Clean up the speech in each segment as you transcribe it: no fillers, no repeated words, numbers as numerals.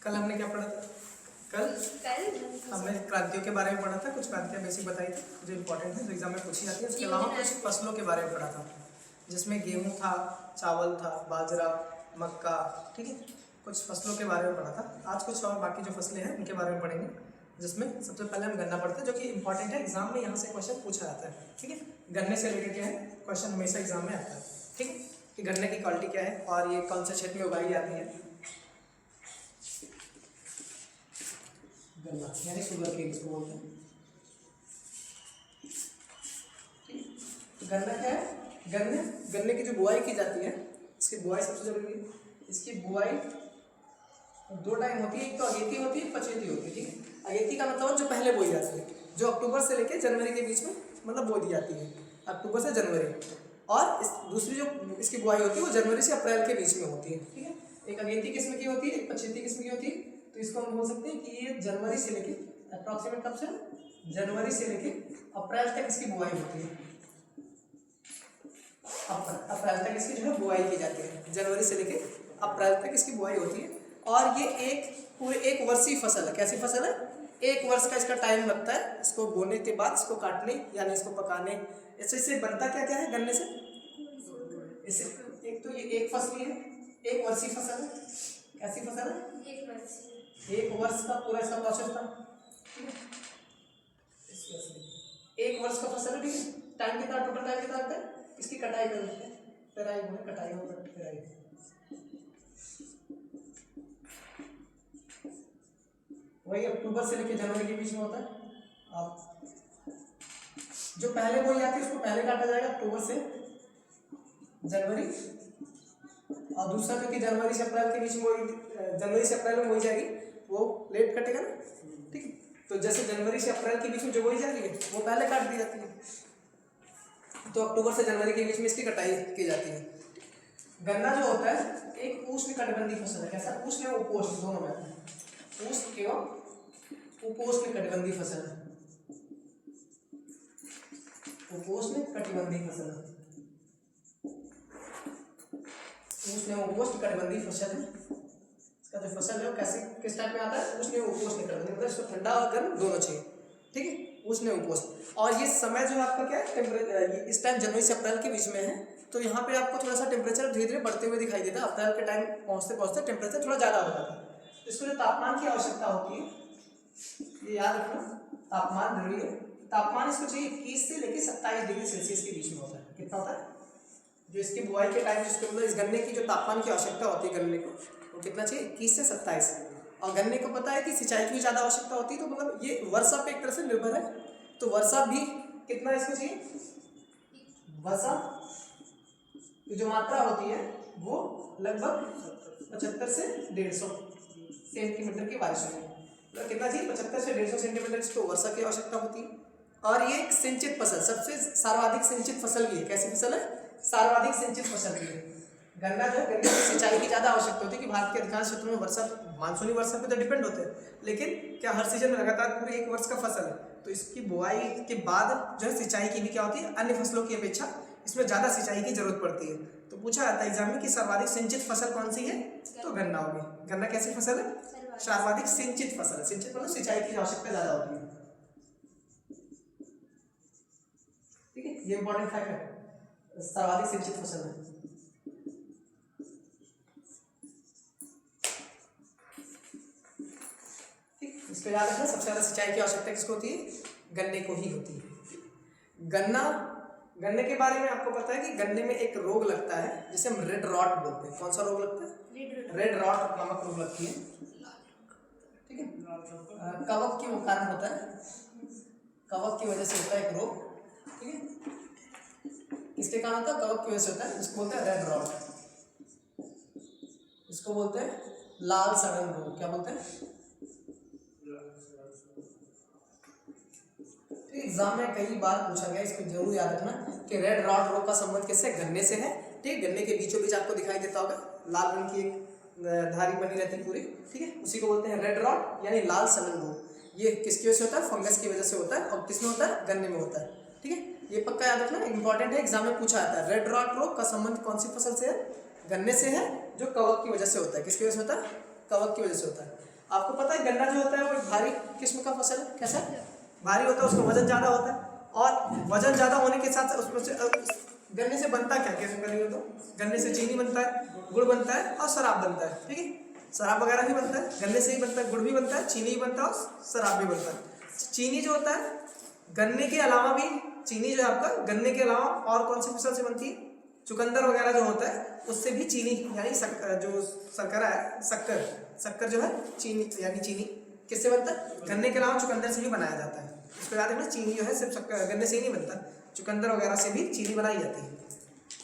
कल हमने क्या पढ़ा था? कल हमने क्रांतियों के बारे में पढ़ा था, कुछ क्रांतियाँ बेसिक बताई थी जो इम्पोर्टेंट है, जो एग्जाम में पूछी जाती है। उसके अलावा कुछ फसलों के बारे में पढ़ा था, जिसमें गेहूँ था, चावल था, बाजरा, मक्का, ठीक है, कुछ फसलों के बारे में पढ़ा था। आज कुछ और बाकी जो फसलें हैं उनके बारे में पढ़ेंगे, जिसमें सबसे पहले हम गन्ना पढ़ते हैं, जो कि इंपॉर्टेंट है, एग्जाम में यहाँ से क्वेश्चन पूछा जाता है। ठीक है, गन्ने से रिलेटेड क्या है क्वेश्चन हमेशा एग्जाम में आता है। ठीक है, कि गन्ने की क्वालिटी क्या है और ये कौन से क्षेत्र में उगाई जाती है। गन्ना यानी शुगर केन इसको बोलते हैं। गन्ना क्या है? गन्ने की जो बुआई की जाती है, इसकी बुआई सबसे जरूरी है। इसकी बुआई दो टाइम होती है, एक तो अगेती होती है, पछेती होती है। ठीक है, अगेती का मतलब जो पहले बोई जाती है, जो अक्टूबर से लेकर जनवरी के बीच में मतलब बो दी जाती है, अक्टूबर से जनवरी। और दूसरी जो इसकी बुआई होती है वो जनवरी से अप्रैल के बीच में होती है। ठीक है, एक अगेती किस्म की होती है, एक पछेती किस्म की होती है। तो इसको हम बोल सकते हैं कि ये जनवरी से लेके अप्रॉक्सीमेट कब से, जनवरी से लेके अप्रैल तक इसकी बुआई होती है। अप्रैल तक इसकी जो है बुआई की जाती है, जनवरी से लेके अप्रैल तक इसकी बुआई होती है। और ये पूरे एक वर्षीय फसल है। कैसी फसल है? एक वर्ष का इसका टाइम लगता है इसको बोने के बाद इसको काटने यानी इसको पकाने। इससे बनता क्या क्या है गन्ने से? इससे एक तो ये एक फसली है, एक वर्षीय फसल है। कैसी फसल है? एक वर्ष का पूरा इसका प्रोसेस था। एक वर्ष का फसल है। ठीक है, टाइम कितना, टोटल टाइम कितना लगता है? इसकी कटाई कर लेते हैं, पेराई होने कटाई होगा, पेराई वही अक्टूबर से लेकर जनवरी के बीच में होता है। अब जो पहले बोई जाती है उसको पहले काटा जाएगा, अक्टूबर से जनवरी। और दूसरा जो कि जनवरी से अप्रैल के बीच में, जनवरी से अप्रैल में बोई जाएगी, वो लेट कटेगा ना। ठीक है, तो जैसे जनवरी से अप्रैल के बीच में जो बोई जा रही है वो पहले काट दी जाती है, तो अक्टूबर से जनवरी के बीच में इसकी कटाई की जाती है। गन्ना जो होता है एक उष्णकटिबंधीय फसल है। कैसा? उष्ण एवं उपोष्ण दोनों में आता है। उष्ण एवं उपोष्ण कटिबंधीय फसल है। उपोष्ण कटिबंधीय फसल है, उष्ण एवं उपोष्ण कटिबंधीय फसल है। इसका जो फसल है वो कैसे किस टाइप में आता है? उष्ण एवं उपोष्ण कटिबंधीय, मतलब इसको ठंडा और गर्म दोनों चाहिए। ठीक है, उष्ण एवं उपोष्ण। और ये समय जो आपका क्या है, टेम्परेचर इस टाइम जनवरी से अप्रैल के बीच में है, तो यहाँ पे आपको थोड़ा सा टेम्परेचर धीरे धीरे बढ़ते हुए दिखाई देता है। अप्रैल के टाइम पहुँचते पहुँचते टेम्परेचर थोड़ा ज़्यादा हो जाता है। इसको जो तापमान की आवश्यकता होती है, ये याद रखना, तापमान जरूरी है। तापमान इसको चाहिए 21 से लेकर 27 डिग्री सेल्सियस के बीच में होता है। कितना होता है? जो इसकी बुआई के टाइम जिसको मतलब इस गन्ने की जो तापमान की आवश्यकता होती है गन्ने को, वो कितना चाहिए? 21 से 27। और गन्ने को पता है कि सिंचाई की भी ज़्यादा आवश्यकता होती है, तो मतलब ये वर्षा पे एक तरह से निर्भर है। तो वर्षा भी कितना इसको चाहिए? वर्षा की जो मात्रा होती है वो लगभग 75 से 150 सेंटीमीटर की बारिश होती है। मतलब कितना चाहिए? 75 से 150 सेंटीमीटर इसको वर्षा की आवश्यकता होती है। और ये एक सिंचित फसल, सबसे सर्वाधिक सिंचित फसल भी है। कैसी फसल है? सर्वाधिक सिंचित फसल भी है। गन्ना जो है, गन्ने की सिंचाई की ज़्यादा आवश्यकता होती है कि भारत के अधिकांश क्षेत्रों में वर्षा, मानसूनी वर्षा पे तो डिपेंड होते हैं, लेकिन क्या हर सीजन में लगातार पूरे एक वर्ष का फसल है, तो इसकी बुआई के बाद जो है सिंचाई की भी क्या होती है, अन्य फसलों की अपेक्षा इसमें ज़्यादा सिंचाई की जरूरत पड़ती है। तो पूछा जाता है एग्जाम में कि सर्वाधिक सिंचित फसल कौन सी है, तो गन्ना होगी। गन्ना कैसी फसल है? सर्वाधिक सिंचित फसल है। सिंचित मतलब सिंचाई की आवश्यकता ज़्यादा होती है। ठीक है, ये इंपॉर्टेंट फैक्ट है, सर्वाधिक सिंचित फसल है। इसको याद रखना, सबसे ज़्यादा सिंचाई की आवश्यकता किसको होती है? गन्ने को ही होती है। गन्ने के बारे में आपको पता है कि गन्ने में एक रोग लगता है जिसे हम रेड रॉट बोलते हैं। कौन सा रोग लगता है? रेड रॉट नामक रोग लगती है। ठीक है, कवक की वो कारण होता है, कवक की वजह से होता है एक रोग। ठीक है, किसके कारण होता है? कवक की वजह से होता है, इसको बोलते हैं रेड रॉट। इसको बोलते हैं लाल सड़न रोग। क्या बोलते हैं? एग्जाम में कई बार पूछा गया, इसको जरूर याद रखना कि रेड रॉट रोग का संबंध किससे? गन्ने से है। ठीक, गन्ने के बीचों बीच आपको दिखाई देता होगा लाल रंग की एक धारी बनी रहती है पूरी। ठीक है, उसी को बोलते हैं रेड रॉट यानी लाल सड़न रोग। ये किसकी वजह से होता है? फंगस की वजह से होता है। और किसमें होता है? गन्ने में होता है। ठीक है, ये पक्का याद रखना, इंपॉर्टेंट है, एग्जाम में पूछा जाता है। रेड रॉट रोग का संबंध कौन सी फसल से है? गन्ने से है, जो कवक की वजह से होता है। किसकी वजह से होता है? कवक की वजह से होता है। आपको पता है गन्ना जो होता है वो एक भारी किस्म का फसल है। कैसा भारी होता है, उसका वजन ज़्यादा होता है, और वजन ज़्यादा होने के साथ उसमें से गन्ने से बनता क्या क्या सिंपली तो गन्ने से चीनी बनता है, गुड़ बनता है और शराब बनता है। ठीक है, शराब वगैरह भी बनता है गन्ने से ही बनता है, गुड़ भी बनता है, चीनी भी बनता है और शराब भी बनता है। चीनी जो होता है गन्ने के अलावा भी, चीनी जो है आपका गन्ने के अलावा और कौन सी फसल से बनती है, चुकंदर वगैरह जो होता है उससे भी चीनी यानी जो शर्करा है, शक्कर जो है चीनी यानी चीनी किससे बनता है, गन्ने के अलावा चुकंदर से भी बनाया जाता है। इसको याद रखना, चीनी जो है सिर्फ गन्ने से ही नहीं बनता, चुकंदर वगैरह से भी चीनी बनाई जाती है।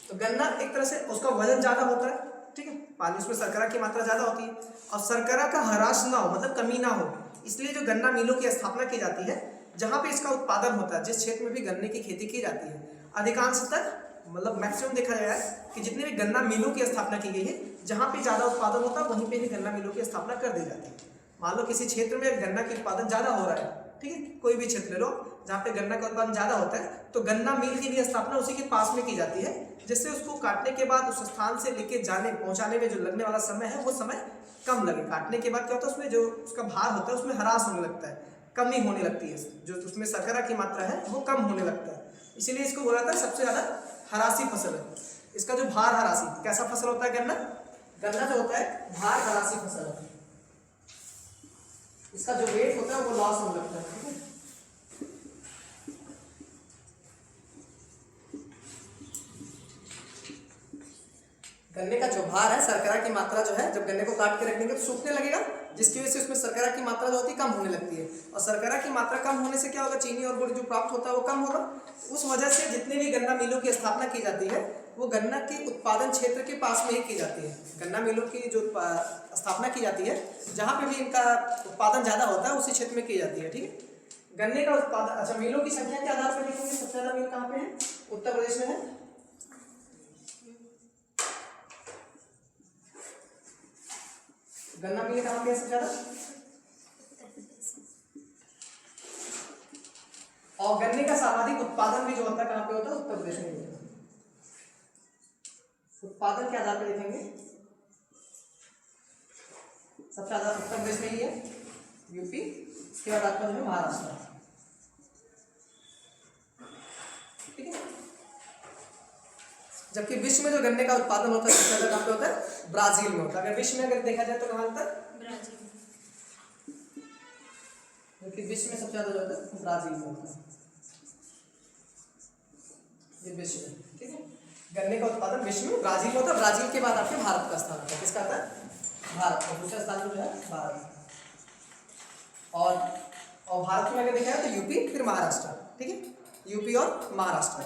तो गन्ना एक तरह से उसका वजन ज़्यादा होता है, ठीक है, पानी उसमें शर्करा की मात्रा ज़्यादा होती है, और शर्करा का ह्रास ना हो मतलब कमी ना हो, इसलिए जो गन्ना मिलों की स्थापना की जाती है जहाँ पे इसका उत्पादन होता है, जिस क्षेत्र में भी गन्ने की खेती की जाती है, अधिकांशतः मतलब मैक्सिमम देखा गया है कि जितने भी गन्ना मिलों की स्थापना की गई है, जहाँ पे ज़्यादा उत्पादन होता है वहीं पे भी गन्ना मिलों की स्थापना कर दी जाती है। मान लो किसी क्षेत्र में गन्ना की उत्पादन ज़्यादा हो रहा है, ठीक है, कोई भी क्षेत्र ले लो जहाँ पे गन्ना का उत्पादन ज़्यादा होता है, तो गन्ना मिल की भी स्थापना उसी के पास में की जाती है, जिससे उसको काटने के बाद उस स्थान से लेके जाने पहुँचाने में जो लगने वाला समय है वो समय कम लगे। काटने के बाद क्या होता है उसमें जो उसका भार होता है उसमें ह्रास होने लगता है, कमी होने लगती है, जो उसमें शर्करा की मात्रा है वो कम होने लगता है, इसीलिए इसको बोला जाता है सबसे ज़्यादा हरासी फसल है। इसका जो भार हरासी कैसा फसल होता है गन्ना, गन्ना जो होता है भार हरासी फसल है, इसका जो वेट होता है वो लॉस होने लगता है। ठीक है, गन्ने का जो भार है, शर्करा की मात्रा जो है, जब गन्ने को काट के रख देंगे तो सूखने लगेगा, जिसकी वजह से उसमें शर्करा की मात्रा जो होती है कम होने लगती है, और शर्करा की मात्रा कम होने से क्या होगा, चीनी और गुड़ जो प्राप्त होता है वो कम होगा। उस वजह से जितने भी गन्ना मिलों की स्थापना की जाती है वो गन्ना के उत्पादन क्षेत्र के पास में ही की जाती है। गन्ना मिलों की जो स्थापना की जाती है जहाँ पे भी इनका उत्पादन ज़्यादा होता है उसी क्षेत्र में की जाती है। ठीक है, गन्ने का उत्पादन, अच्छा मिलों की संख्या के आधार पर देखेंगे सबसे ज़्यादा मिल कहाँ पे है, उत्तर प्रदेश में है। गन्ना मिल कहाँ पे है सबसे ज़्यादा, और गन्ने का सर्वाधिक उत्पादन भी जो होता है कहाँ पे होता है, उत्तर प्रदेश में होता है। उत्पादन के आधार पर देखेंगे सबसे ज्यादा उत्तर प्रदेश में ही है, यूपी, इसके बाद आपका जो है महाराष्ट्र। ठीक है, जबकि विश्व में जो गन्ने का उत्पादन होता है सबसे ज्यादा कहाँ पे होता है, ब्राजील में होता है। अगर विश्व में अगर देखा जाए तो कहाँ होता है, ब्राजील, जबकि विश्व में सबसे ज्यादा जो होता है ब्राजील में होता है, ये विश्व में। ठीक है, गन्ने का उत्पादन विश्व में ब्राजील में होता है, ब्राजील के बाद आपके भारत का स्थान होता है, किसका आता है, भारत का दूसरा स्थान जो है भारत, और भारत में अगर देखा जाए तो यूपी फिर महाराष्ट्र। ठीक है, यूपी और महाराष्ट्र।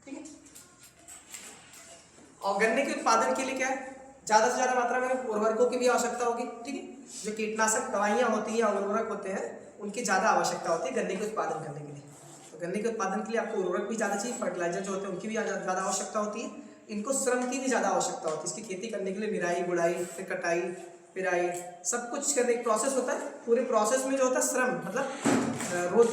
ठीक है, और गन्ने के उत्पादन के लिए क्या है, ज़्यादा से ज़्यादा मात्रा में उर्वरकों की भी आवश्यकता होगी। ठीक है, जो कीटनाशक दवाइयाँ होती हैं या उर्वरक होते हैं उनकी ज़्यादा आवश्यकता होती है गन्ने के उत्पादन करने के लिए। तो गन्ने के उत्पादन के लिए आपको उर्वरक भी ज़्यादा चाहिए, फर्टिलाइजर जो होते हैं उनकी भी ज़्यादा आवश्यकता होती है, इनको श्रम की भी ज़्यादा आवश्यकता होती है। इसकी खेती करने के लिए निराई गुड़ाई फिर कटाई पिराई सब कुछ करने एक प्रोसेस होता है, पूरे प्रोसेस में जो होता है श्रम मतलब रोज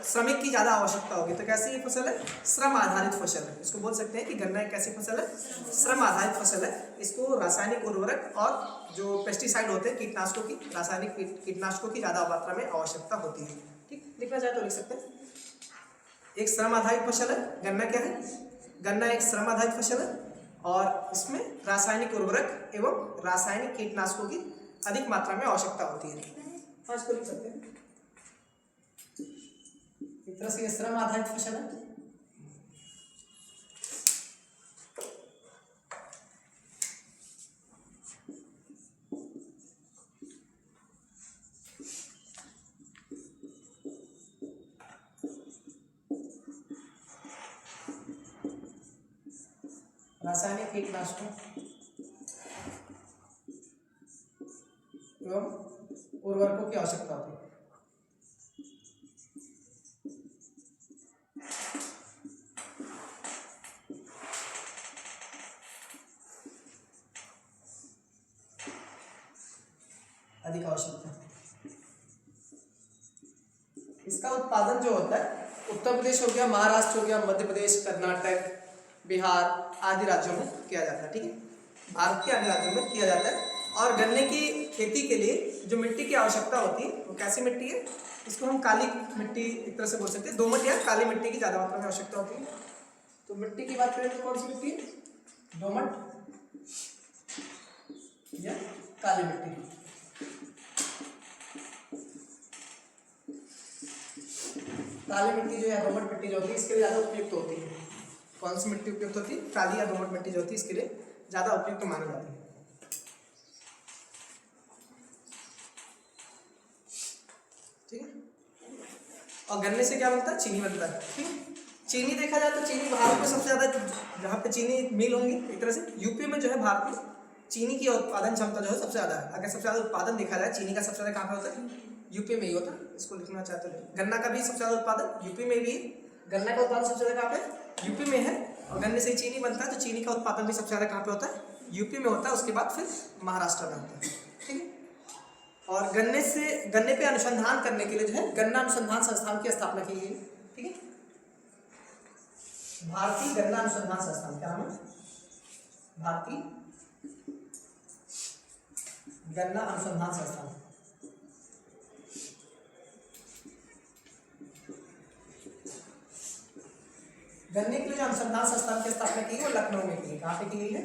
श्रमिक की ज़्यादा आवश्यकता होगी। तो कैसी ये फसल है, श्रम आधारित फसल है, इसको बोल सकते हैं कि गन्ना एक कैसी फसल है, श्रम आधारित फसल है। इसको रासायनिक उर्वरक और जो पेस्टिसाइड होते हैं कीटनाशकों की, रासायनिक कीटनाशकों की ज़्यादा मात्रा में आवश्यकता होती है। ठीक, लिखना चाहे तो लिख सकते हैं, एक श्रम आधारित फसल है गन्ना। क्या है, गन्ना एक श्रम आधारित फसल है और इसमें रासायनिक उर्वरक एवं रासायनिक कीटनाशकों की अधिक मात्रा में आवश्यकता होती है। हाँ, इसको लिख सकते हैं, एक तरह से ये श्रम आधारित फसल है। रासायनिक कीटनाशकों एवं उर्वरकों की आवश्यकता होती है। अधिक आवश्यकता, इसका उत्पादन जो होता है उत्तर प्रदेश हो गया, महाराष्ट्र हो गया, मध्य प्रदेश, कर्नाटक, बिहार, आदि राज्यों में किया जाता है। ठीक है, भारत के अन्य राज्यों में किया जाता है। और गन्ने की खेती के लिए जो मिट्टी की आवश्यकता होती है वो कैसी मिट्टी है, इसको हम काली मिट्टी एक तरह से बोल सकते हैं। दोमट या काली मिट्टी की ज़्यादा मात्रा में आवश्यकता होती है। तो मिट्टी की बात करें तो कौन सी मिट्टी है, दोमट या काली मिट्टी। काली मिट्टी जो है, दोमट मिट्टी जो होती है इसके लिए ज़्यादा उपयुक्त होती है। कौन सी मिट्टी उपयुक्त होती है, काली या दोमट मिट्टी जो होती है इसके लिए ज़्यादा उपयुक्त मानी जाती है। ठीक है, और गन्ने से क्या बनता है, चीनी बनता है। ठीक है, चीनी देखा जाए तो चीनी भारत में सबसे ज़्यादा, जहाँ पे चीनी मिल होंगी एक तरह से यूपी में जो है भारत में चीनी की उत्पादन क्षमता जो है सबसे ज़्यादा है। अगर सबसे ज़्यादा उत्पादन देखा जाए चीनी का सबसे ज़्यादा कहाँ पे होता है, यूपी में ही होता है। इसको लिखना चाहते हो, गन्ना का भी सबसे ज़्यादा उत्पादन यूपी में भी है। गन्ना का उत्पादन सबसे ज़्यादा कहाँ पे, यूपी में है। और गन्ने से चीनी बनता है, तो चीनी का उत्पादन भी सबसे ज़्यादा कहाँ पे होता है, यूपी में होता है। उसके बाद फिर महाराष्ट्र में होता है। ठीक है, और गन्ने पे अनुसंधान करने के लिए जो है गन्ना अनुसंधान संस्थान की स्थापना की गई। ठीक है, भारतीय गन्ना अनुसंधान संस्थान, क्या नाम है, भारतीय गन्ना अनुसंधान संस्थान। गन्ने के लिए जो अनुसंधान संस्थान की स्थापना की है वो लखनऊ में की है। कहाँ पे की गई है,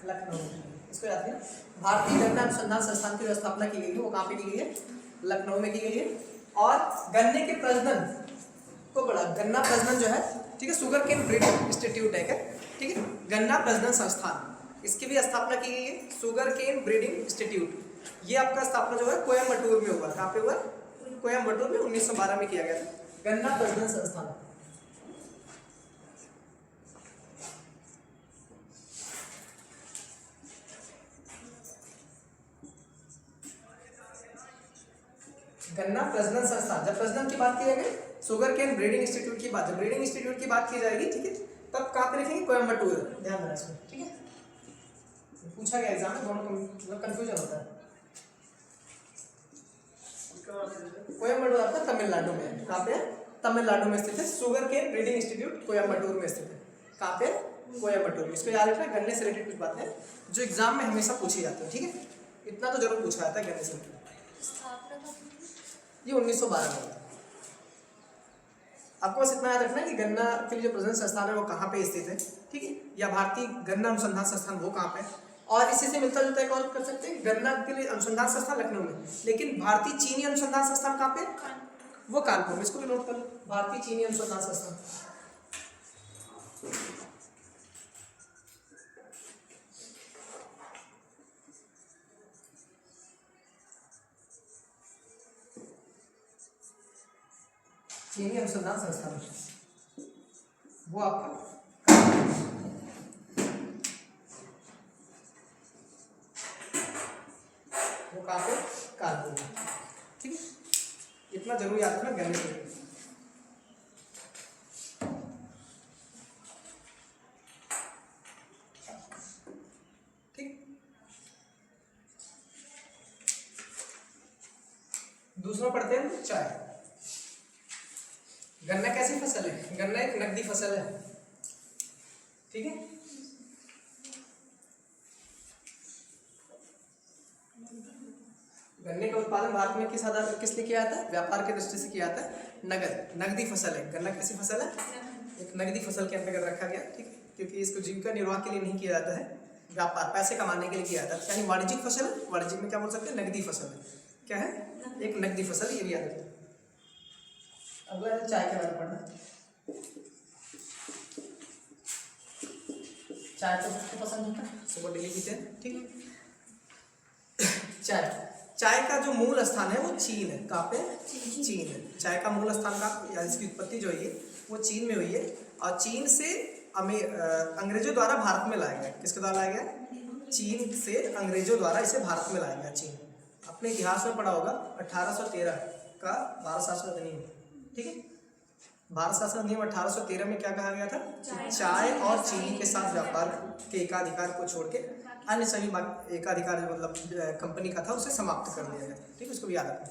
लखनऊ में। इसको याद रखना, भारतीय गन्ना अनुसंधान संस्थान की जो स्थापना की गई है वो कहाँ पे की गई है, लखनऊ में की गई है। और गन्ने के प्रजनन को बढ़ा, गन्ना प्रजनन जो है, ठीक है, शुगर केन ब्रीडिंग इंस्टीट्यूट है, ठीक है, गन्ना प्रजनन संस्थान, इसकी भी स्थापना की गई है, शुगर केन ब्रीडिंग इंस्टीट्यूट। ये आपका स्थापना जो है कोयम्बटूर में हुआ। कहाँ पे हुआ, कोयम्बटूर में 1912 में किया गया था, गन्ना प्रजनन संस्थान। गन्ना प्रजनन संस्थान, जब प्रजनन की बात की जाएगी, शुगर केन ब्रीडिंग इंस्टीट्यूट की बात, जब ब्रीडिंग इंस्टीट्यूट की बात की जाएगी, ठीक है, तब कहाँ पे लिखेंगे, कोयम्बटूर, ध्यान देना इसमें। ठीक है, पूछा गया एग्जाम में, दोनों मतलब कंफ्यूजन होता है। कोयम्बटूर आपका तमिलनाडु में है। कहाँ पे, तमिलनाडु में स्थित है, sugar cane breeding institute Coimbatore में स्थित है। कहाँ पे, कोयम्बटूर में। इसको याद रखना, गन्ने से रिलेटेड कुछ बातें जो एग्जाम में हमेशा पूछी जाती है। ठीक है, इतना तो जरूर पूछा जाता है गन्ने से रिलेटेड। ये 1912 में होता है। आपको बस इतना याद रखना है कि गन्ना के लिए जो प्रजनन संस्थान है वो कहाँ पे स्थित है। ठीक है, या भारतीय गन्ना अनुसंधान संस्थान वो कहाँ पे है। और इसी से मिलता जुलता एक और कर सकते हैं, गन्ना के लिए अनुसंधान संस्थान लखनऊ में, लेकिन भारतीय चीनी अनुसंधान संस्थान कहाँ पे, वो कानपुर में। इसको भी नोट कर लो, भारतीय चीनी अनुसंधान संस्थान। चीनी अनुसंधान संस्थान वो आपका वो कहाँ पे, कानपुर में। ठीक है, इतना जरूर याद रखना गन्ने से। ठीक, दूसरा पढ़ते हैं चाय। गन्ना कैसी फसल है, गन्ना एक नकदी फसल है। ठीक है, गन्ने का उत्पादन भारत में किस आधार पर, किस लिए किया जाता है, व्यापार के दृष्टि से किया जाता है। नगदी फसल है गन्ना। कैसी फसल है, एक नगदी फसल के अंतर्गत रखा गया। ठीक है, क्योंकि इसको जीविका निर्वाह के लिए नहीं किया जाता है, व्यापार पैसे कमाने के लिए किया जाता है। यानी वाणिज्यिक फसल है, वाणिज्यिक में क्या बोल सकते हैं, नगदी फसल है। क्या है, एक नगदी फसल, ये भी याद रखिए। अगला चाय के बारे में पढ़ना। चाय तो सबको पसंद होता है, सुबह डेली पीते हैं। ठीक है, चाय का जो मूल स्थान है वो चीन है। कहाँ पे, चीन है। चाय का मूल स्थान का, या इसकी उत्पत्ति जो है वो चीन में हुई है। और चीन से अंग्रेजों द्वारा भारत में लाया गया। किसके द्वारा लाया गया, चीन से अंग्रेजों द्वारा इसे भारत में लाया गया। चीन, अपने इतिहास में पढ़ा होगा 1813 का भारत शासन अधिनियम। ठीक है, भारत शासन अधिनियम 1813 में क्या कहा गया था, चाय और चीनी के साथ व्यापार के एकाधिकार को छोड़ के अन्य सभी एकाधिकार जो मतलब कंपनी का था उसे समाप्त कर दिया गया। ठीक है, उसको भी याद रखना।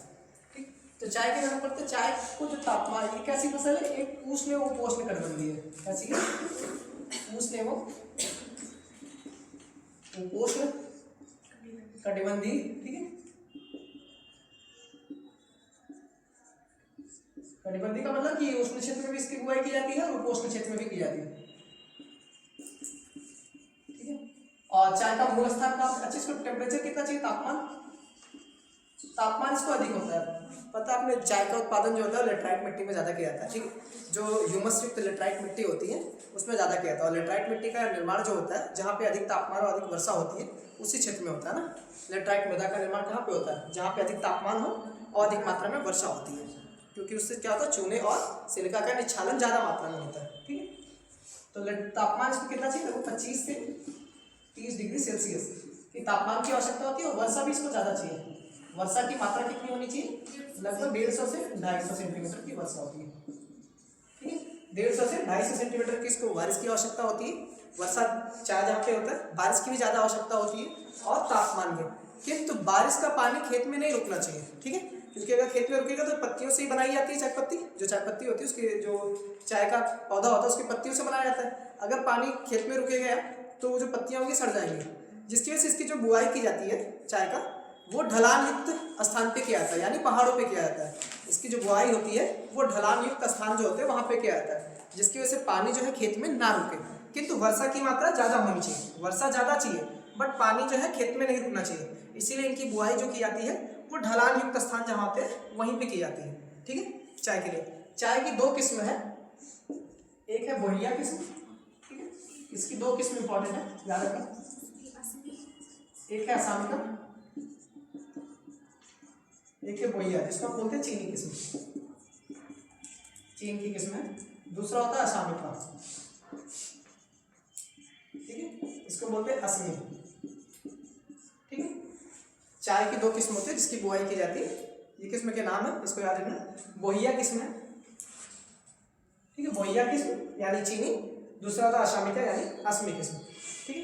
ठीक, तो चाय के बारे में पढ़ते। चाय को जो तापमान, ये कैसी फसल है, एक उष्ण व उपोष्ण कटिबंधीय है। कैसी है, उष्ण एवं उपोष्ण कटिबंधीय, ठीक है, कटिबंधीय का मतलब कि उष्ण क्षेत्र में भी इसकी बुआई की जाती है और उपोष्ण क्षेत्र में भी की जाती है, ठीक है। और चाय का मूल स्थान का अच्छा, इसको टेम्परेचर कितना चाहिए, तापमान इसको अधिक होता है। पता है आपने, चाय का उत्पादन जो होता है लेटराइट मिट्टी में ज़्यादा किया जाता है, ठीक है। जो ह्यूमस युक्त लेटराइट मिट्टी होती है उसमें ज़्यादा किया जाता है। और लेटराइट मिट्टी का निर्माण जो होता है जहाँ पे अधिक तापमान और अधिक वर्षा होती है उसी क्षेत्र में होता है ना। लेटराइट मृदा का निर्माण कहाँ पे होता है, जहाँ पे अधिक तापमान हो और अधिक मात्रा में वर्षा होती है, क्योंकि उससे क्या होता है, चूने और सिलिका का निक्षालन ज़्यादा मात्रा में होता है, ठीक है। तो तापमान इसको कितना चाहिए, 25 से 30 डिग्री सेल्सियस की तापमान की आवश्यकता होती है। और वर्षा भी इसको ज़्यादा चाहिए। वर्षा की मात्रा कितनी होनी चाहिए, लगभग 150 से 250 सेंटीमीटर की वर्षा होती है, ठीक है। 150 से 250 सेंटीमीटर की इसको बारिश की आवश्यकता होती है। वर्षा चाय जहाँ पे होता है, बारिश की भी ज़्यादा आवश्यकता होती है और तापमान की। किंतु बारिश का पानी खेत में नहीं रुकना चाहिए, ठीक है, क्योंकि अगर खेत में रुकेगा तो पत्तियों से ही बनाई जाती है चाय पत्ती। जो चाय पत्ती होती है उसके जो चाय का पौधा होता है उसकी पत्तियों से बनाया जाता है। अगर पानी खेत में रुकेगा तो वो जो पत्तियाँ होंगी सड़ जाएंगी, जिसकी वजह से इसकी जो बुआई की जाती है चाय का, वो ढलान युक्त स्थान पे किया जाता है, यानी पहाड़ों पे किया जाता है। इसकी जो बुआई होती है वो ढलान युक्त स्थान जो होते हैं वहाँ पे किया जाता है, जिसकी वजह से पानी जो है खेत में ना रुके। किंतु वर्षा की मात्रा ज़्यादा होनी चाहिए, वर्षा ज़्यादा चाहिए, बट पानी जो है खेत में नहीं रुकना चाहिए। इसीलिए इनकी बुआई जो की जाती है वो ढलान युक्त स्थान जहाँ पे वहीं पे की जाती है, ठीक है। चाय के लिए चाय की 2 किस्म है, एक है बोहिया किस्म, ठीक है, इसकी 2 किस्म इंपॉर्टेंट है, याद रखना। एक है असामिका, एक है बोहिया, जिसको हम बोलते हैं चीनी किस्म, चीन की किस्म है। दूसरा होता है असामिका, ठीक है, इसको बोलते हैं असमी, ठीक है। चाय की 2 किस्म होती है जिसकी बुआई की जाती है। ये किस्म के नाम है, इसको याद रखना। बोहिया किस्म है, ठीक है, बोहिया किस्म यानी चीनी। दूसरा होता है असामिका यानी असमी किस्म, ठीक है।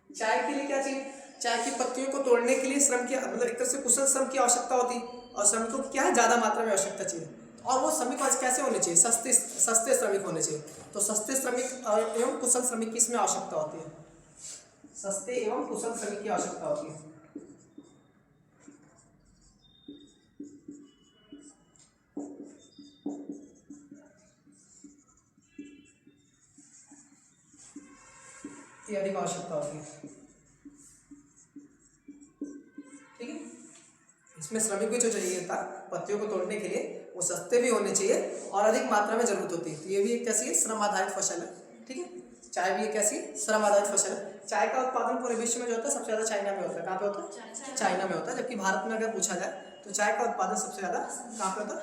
चाय के लिए क्या चाहिए, चाय की पत्तियों को तोड़ने के लिए श्रम की, मतलब एक तरह से कुशल श्रम की आवश्यकता होती है। और श्रमिकों की क्या है, ज़्यादा मात्रा में आवश्यकता चाहिए। और वो श्रमिक आज कैसे होने चाहिए, सस्ते श्रमिक होने चाहिए। तो सस्ते श्रमिक एवं कुशल श्रमिक की इसमें आवश्यकता होती है, सस्ते एवं कुशल श्रमिक की आवश्यकता होती है। ये अधिक आवश्यकता होती है, ठीक है। इसमें श्रमिक भी जो चाहिए था पत्तियों को तोड़ने के लिए वो सस्ते भी होने चाहिए और अधिक मात्रा में जरूरत होती है। तो ये भी एक कैसी है, श्रम आधारित फसल है, ठीक है। चाय भी एक कैसी श्रम आधारित फसल है। चाय का उत्पादन पूरे विश्व में जो होता है सबसे ज़्यादा चाइना में होता है। कहाँ पे होता है, चाइना में होता है। जबकि भारत में अगर पूछा जाए तो चाय का उत्पादन सबसे ज़्यादा कहाँ पे होता है,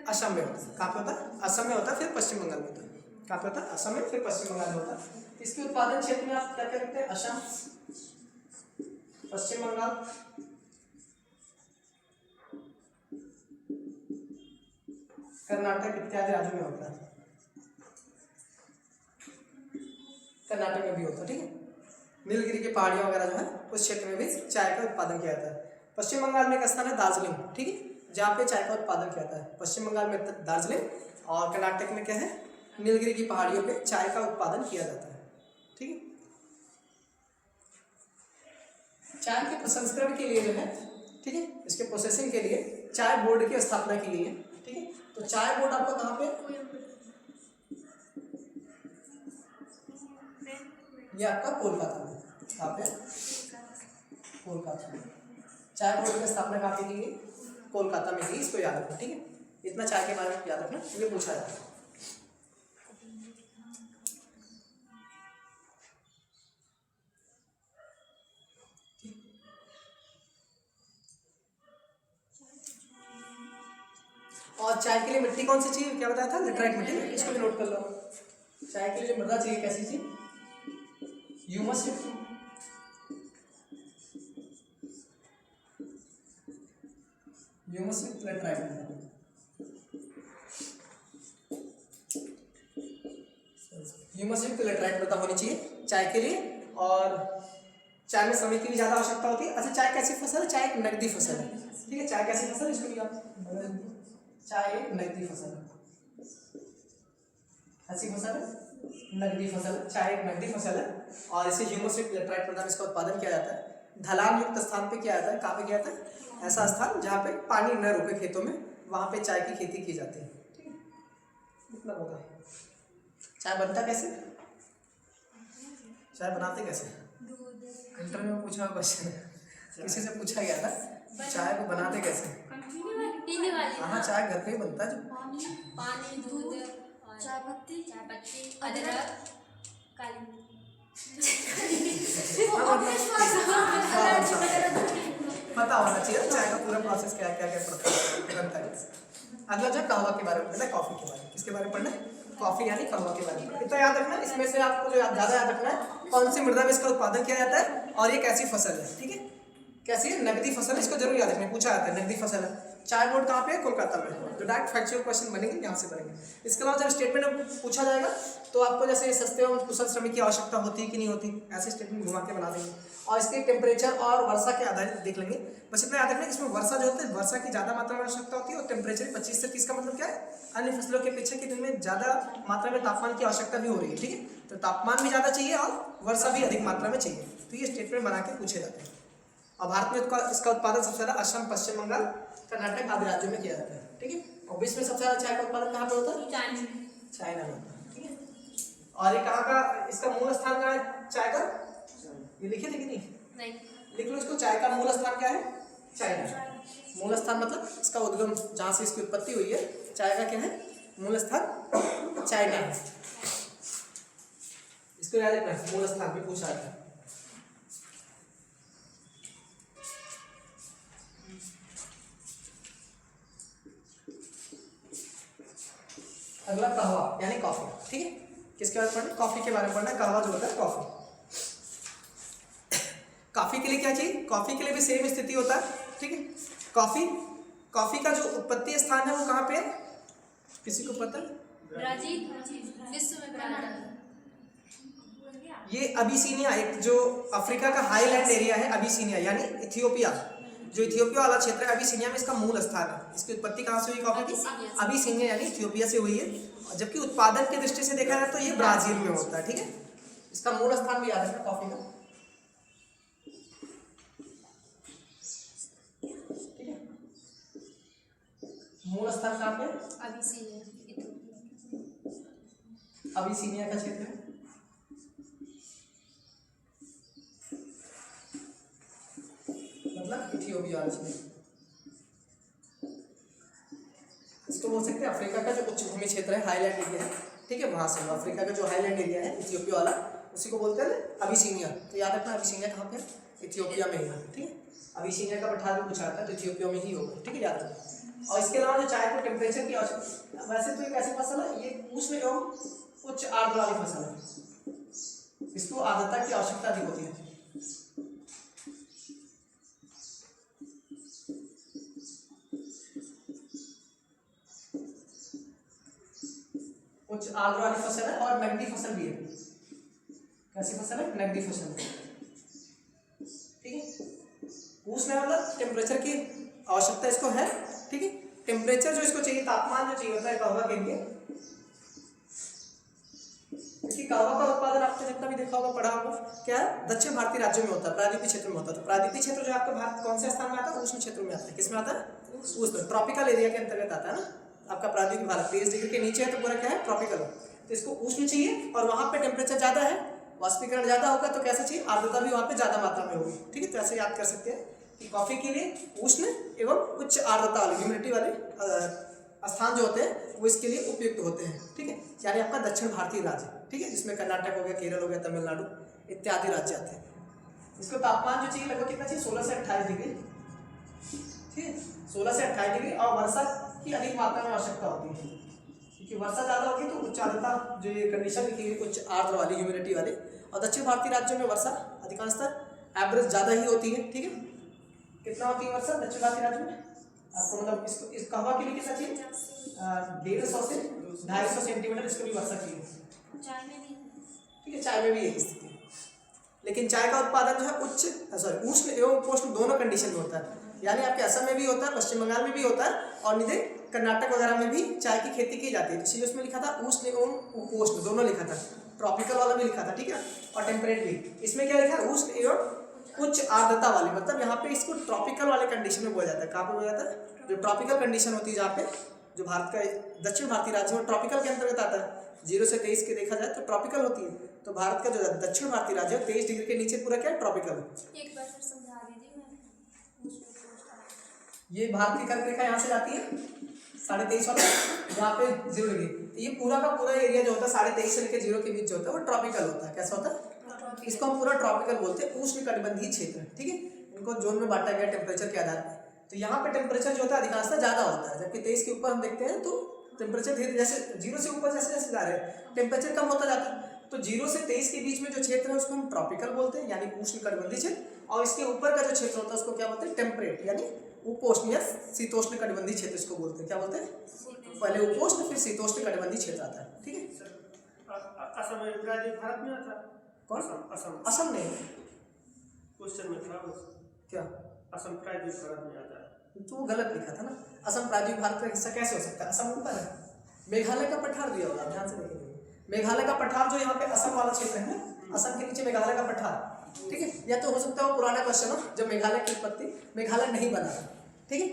असम में होता है। कहाँ पे होता है, असम में होता है, फिर पश्चिम बंगाल में होता है। कहाँ पे होता है, असम में, फिर पश्चिम बंगाल में होता है। इसके उत्पादन क्षेत्र में आप क्या क्या लिखते हैं, असम, पश्चिम बंगाल, कर्नाटक इत्यादि राज्यों में होता है। कर्नाटक में भी होता है, ठीक है। नीलगिरी की पहाड़ियों वगैरह जो है उस क्षेत्र में भी चाय का उत्पादन किया जाता है। पश्चिम बंगाल में एक स्थान है दार्जिलिंग, ठीक है, जहाँ पे चाय का उत्पादन किया जाता है। पश्चिम बंगाल में दार्जिलिंग और कर्नाटक में क्या है, नीलगिरी की पहाड़ियों पे चाय का उत्पादन किया जाता है, ठीक है। चाय के प्रसंस्करण के लिए जो है, ठीक है, इसके प्रोसेसिंग के लिए चाय बोर्ड की स्थापना की गई है, ठीक है। तो चाय बोर्ड आपका कहाँ पे, ये आपका कोलकाता में, कहाँ पे, कोलकाता में। चाय बोर्ड की स्थापना कहाँ पे की गई, कोलकाता में की। इसको याद रखना, ठीक है। इतना चाय के बारे में याद रखना, ये पूछा जाता है। और चाय के लिए मिट्टी कौन सी चाहिए, क्या बताया था, लेटराइट मिट्टी, इसको भी नोट कर लो। चाय के लिए जो मृदा चाहिए कैसी चाहिए, ह्यूमस युक्त, ह्यूमस युक्त लेटराइट मृदा, ह्यूमस युक्त लेटराइट मृदा होनी चाहिए चाय के लिए। और चाय में श्रमिक की भी ज़्यादा आवश्यकता होती है। अच्छा, चाय कैसी फसल है, चाय एक नकदी फसल है, ठीक है। चाय कैसी फसल है, इसको भी आप चाय एक नकदी फसल है, ऐसी फसल है नगदी फसल। चाय एक नगदी फसल है और इसे ह्यूमस लेटराइट प्रदान इसका उत्पादन किया जाता है। ढलान युक्त स्थान पे किया जाता है। कहाँ पे किया जाता है? ऐसा स्थान जहाँ पे पानी न रुके खेतों में, वहाँ पे चाय की खेती की जाती है। ठीक है, इतना होता है। चाय बनता कैसे? चाय बनाते कैसे? इंटरव्यू में पूछा क्वेश्चन, किसी से पूछा गया था चाय को बनाते कैसे? हाँ, चाय घर पे ही बनता है। जो पानी, दूध, चाय पत्ती, अदरक, काली पता होना चाहिए चाय का पूरा प्रोसेस क्या क्या बनता है। अगला जो कहवा के बारे में पढ़ना है, कॉफी के बारे में। किसके बारे में पढ़ना है? कॉफी यानी कहवा के बारे में। इतना याद रखना है। इसमें से आपको जो ज्यादा याद रखना है कौन सी मृदा में इसका उत्पादन किया जाता है और ये कैसी फसल है। ठीक है, कैसी है? नगदी फसल है। इसको जरूर याद रखना, पूछा जाता है। नगदी फसल है। चाय बोर्ड कहाँ पे है? कोलकाता में। जो डायरेक्ट फैक्चुअल क्वेश्चन बनेंगे यहाँ से बनेंगे। इसके अलावा जब स्टेटमेंट में पूछा जाएगा तो आपको जैसे सस्ते एवं कुशल श्रमिक की आवश्यकता होती है कि नहीं होती, ऐसे स्टेटमेंट घुमा के बना देंगे। और इसके टेम्परेचर और वर्षा के आधारित देख लेंगे। बस इतना याद रखना कि इसमें वर्षा जो होती है, वर्षा की ज़्यादा मात्रा में आवश्यकता होती है और टेम्परेचर 25 से 30 का मतलब क्या है? अन्य फसलों के अपेक्षा कि इनमें ज़्यादा मात्रा में तापमान की आवश्यकता भी हो रही है। ठीक है, तो तापमान भी ज़्यादा चाहिए और वर्षा भी अधिक मात्रा में चाहिए। तो ये स्टेटमेंट बना के पूछे जाते हैं। और भारत में इसका उत्पादन सबसे ज़्यादा असम, पश्चिम बंगाल, कर्नाटक आदि राज्यों में किया जाता है। ठीक है, और विश्व में सबसे ज़्यादा चाय का उत्पादन कहाँ पर होता है? चाइना में होता है। ठीक है, और ये कहाँ का, इसका मूल स्थान कहाँ है चाय का? ये लिखे थे कि नहीं? लिख लो इसको। चाय का मूल स्थान क्या है? चाइना। मूल स्थान मतलब इसका उद्गम, जहाँ से इसकी उत्पत्ति हुई है। चाय का क्या है? मूल स्थान चाइना है। इसको याद रखना, मूल स्थान भी पूछा जाता है। अगला कहवा यानी कॉफी। ठीक है, किसके बारे में पढ़ना? कॉफी के बारे में पढ़ना है। कहवा जो होता है कॉफी। कॉफी के लिए क्या चाहिए? कॉफी के लिए भी सेम स्थिति होता है। ठीक है, कॉफी का जो उत्पत्ति स्थान है वो कहाँ पे है? किसी को पता है? ये अबिसिनिया, एक जो अफ्रीका का हाईलैंड एरिया है, अबिसिनिया यानी इथियोपिया, जो इथियोपिया वाला क्षेत्र है, अबिसिनिया में इसका मूल स्थान है। इसकी उत्पत्ति कहाँ से हुई कॉफी की? अबिसिनिया यानी इथियोपिया से हुई है। जबकि उत्पादन की दृष्टि से देखा जाए तो ये ब्राजील में होता है। ठीक है, इसका मूल स्थान भी याद रखना कॉफी का। ठीक है, मूल स्थान कहाँ पे? अबिसिनिया का क्षेत्र है। मतलब इथियोपिया में। इसको बोल सकते हैं अफ्रीका का जो उच्च भूमि क्षेत्र है, हाईलैंड एरिया है। ठीक है, वहां से अफ्रीका का जो हाईलैंड एरिया है इथियोपिया वाला, उसी को बोलते हैं अबिसिनिया। तो याद रखना अबिसिनिया कहाँ पे है? इथियोपिया में ही है। ठीक है, अबिसिनिया का पठार भी पूछा जाता है तो इथियोपिया में ही होगा। ठीक है, याद रखना। और इसके अलावा जो चाय को टेम्परेचर की आवश्यकता, वैसे तो एक ऐसी फसल है, ये उष्ण एवं उच्च आर्द्र वाली फसल है। इसको आर्द्रता की आवश्यकता अधिक होती है। उच्च आर्द्र वाली फसल है और नगदी फसल भी है। कैसी फसल है? नगदी फसल। ठीक है, उष्ण मतलब टेम्परेचर की आवश्यकता इसको है। ठीक है, टेम्परेचर जो इसको चाहिए, तापमान जो चाहिए होता है कहवा के लिए, क्योंकि कहवा का उत्पादन आपने जितना भी देखा होगा, पढ़ा होगा, क्या है? दक्षिण भारतीय राज्यों में होता है, प्रायद्वीपीय क्षेत्र में होता है। तो प्रायद्वीपीय क्षेत्र जो आपका भारत कौन से स्थान में आता है? उष्ण क्षेत्र में आता है। किसमें आता है? उष्ण, ट्रॉपिकल एरिया के अंतर्गत आता है ना। आपका प्रायद्वीपीय भारत 23 डिग्री के नीचे है तो पूरा क्या है? ट्रॉपिकल। तो इसको उष्ण चाहिए और वहाँ पे टेम्परेचर ज़्यादा है, वाष्पीकरण ज़्यादा होगा तो कैसे चाहिए? आर्द्रता भी वहाँ पे ज़्यादा मात्रा में होगी। ठीक है, तो ऐसे याद कर सकते हैं कि कॉफ़ी के लिए उष्ण एवं उच्च आर्द्रता वाले, ह्यूमिडिटी वाले स्थान जो होते हैं वो इसके लिए उपयुक्त होते हैं। ठीक है, यानी आपका दक्षिण भारतीय राज्य। ठीक है, जिसमें कर्नाटक हो गया, केरल हो गया, तमिलनाडु इत्यादि राज्य आते हैं। इसको तापमान जो चाहिए लगभग कितना चाहिए? 16 से 28 डिग्री। ठीक है, 16 से 28 डिग्री। और वर्षा की अधिक मात्रा में आवश्यकता होती है, क्योंकि वर्षा ज़्यादा होगी तो उच्च आर्द्रता, जो ये कंडीशन लिखी हुई उच्च आर्द्र वाली, ह्यूमिडिटी वाली। और दक्षिण भारतीय राज्यों में वर्षा अधिकांशतः एवरेज ज़्यादा ही होती है। ठीक है, कितना होती है वर्षा दक्षिण भारतीय राज्यों में? आपको मतलब इसको, इस कहवा के लिए कितना चाहिए? 150 से 250 सेंटीमीटर इसको भी वर्षा चाहिए। ठीक है, चाय में भी यही स्थिति है। लेकिन चाय का उत्पादन जो है उष्ण एवं उपोष्ण दोनों कंडीशन में होता है। यानी आपके असम में भी होता है, पश्चिम बंगाल में भी होता है और निधे कर्नाटक वगैरह में भी चाय की खेती की जाती है, इसलिए उसमें लिखा था उष्ण एवं उपोष्ण दोनों लिखा था, ट्रॉपिकल वाला भी लिखा था, ठीक है, और टेम्परेट भी। इसमें क्या लिखा है, उष्ण एवं उच्च आर्द्रता वाली, मतलब यहाँ पे इसको ट्रॉपिकल वाले कंडीशन में बोला जाता है। कहाँ पे बोला जाता है, जो ट्रॉपिकल कंडीशन होती है, जहाँ पे जो भारत का दक्षिण भारतीय राज्य में ट्रॉपिकल के अंतर्गत आता है। 0 से 23 के देखा जाए तो ट्रॉपिकल होती है, तो भारत का जो दक्षिण भारतीय राज्य है 23 डिग्री के नीचे पूरा क्या है, ट्रॉपिकल। एक बार फिर समझा दीजिए मैं। ये भारत की कर्क रेखा यहाँ से जाती है 23.5 वाला, जहाँ पे 0 डिग्री, तो ये पूरा का पूरा एरिया जो होता है 23.5 से लेकर 0 के बीच जो होता है वो ट्रॉपिकल होता है। कैसा होता है, इसको हम पूरा ट्रॉपिकल बोलते हैं, उष्ण कटिबंधीय क्षेत्र, ठीक है। इनको जोन में बांटा गया टेम्परेचर के आधार पर। तो यहाँ पे टेम्परेचर जो होता है अधिकांशतः ज़्यादा होता है, जबकि 23 के ऊपर हम देखते हैं तो टेम्परेचर धीरे जैसे 0 से ऊपर जैसे जैसे जा रहे हैं टेम्परेचर कम होता जाता है। तो 0 से 23 के बीच में जो क्षेत्र है उसको हम ट्रॉपिकल बोलते हैं, यानी उष्ण कटिबंधीय क्षेत्र, और इसके ऊपर का जो क्षेत्र होता है उसको क्या बोलते हैं, टेम्परेट, यानी उपोष्ण या शीतोष्ण कटिबंधीय क्षेत्र इसको बोलते हैं। क्या बोलते हैं, पहले उपोष्ण फिर शीतोष्ण कटिबंधीय क्षेत्र आता है, ठीक है। असम प्रायद्वीप भारत में आता है। कौन, असम असम नहीं, क्वेश्चन में था क्या असम प्रायद्वीप भारत में आता है, तो वो गलत लिखा था ना। असम प्रायद्वीप भारत का हिस्सा कैसे हो सकता है, असम ऊपर है, मेघालय का पठार दिया होगा, ध्यान से देखेंगे, मेघालय का पठार जो यहाँ पे असम वाला क्षेत्र है, असम के नीचे मेघालय का पठार, ठीक है। या तो हो सकता है वो पुराना क्वेश्चन हो जब मेघालय की उत्पत्ति, मेघालय नहीं बना था, ठीक है,